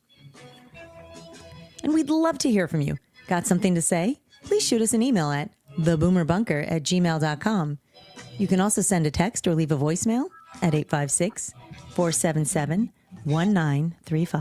And we'd love to hear from you. Got something to say? Please shoot us an email at theboomerbunker@gmail.com. You can also send a text or leave a voicemail at 856-477-1935.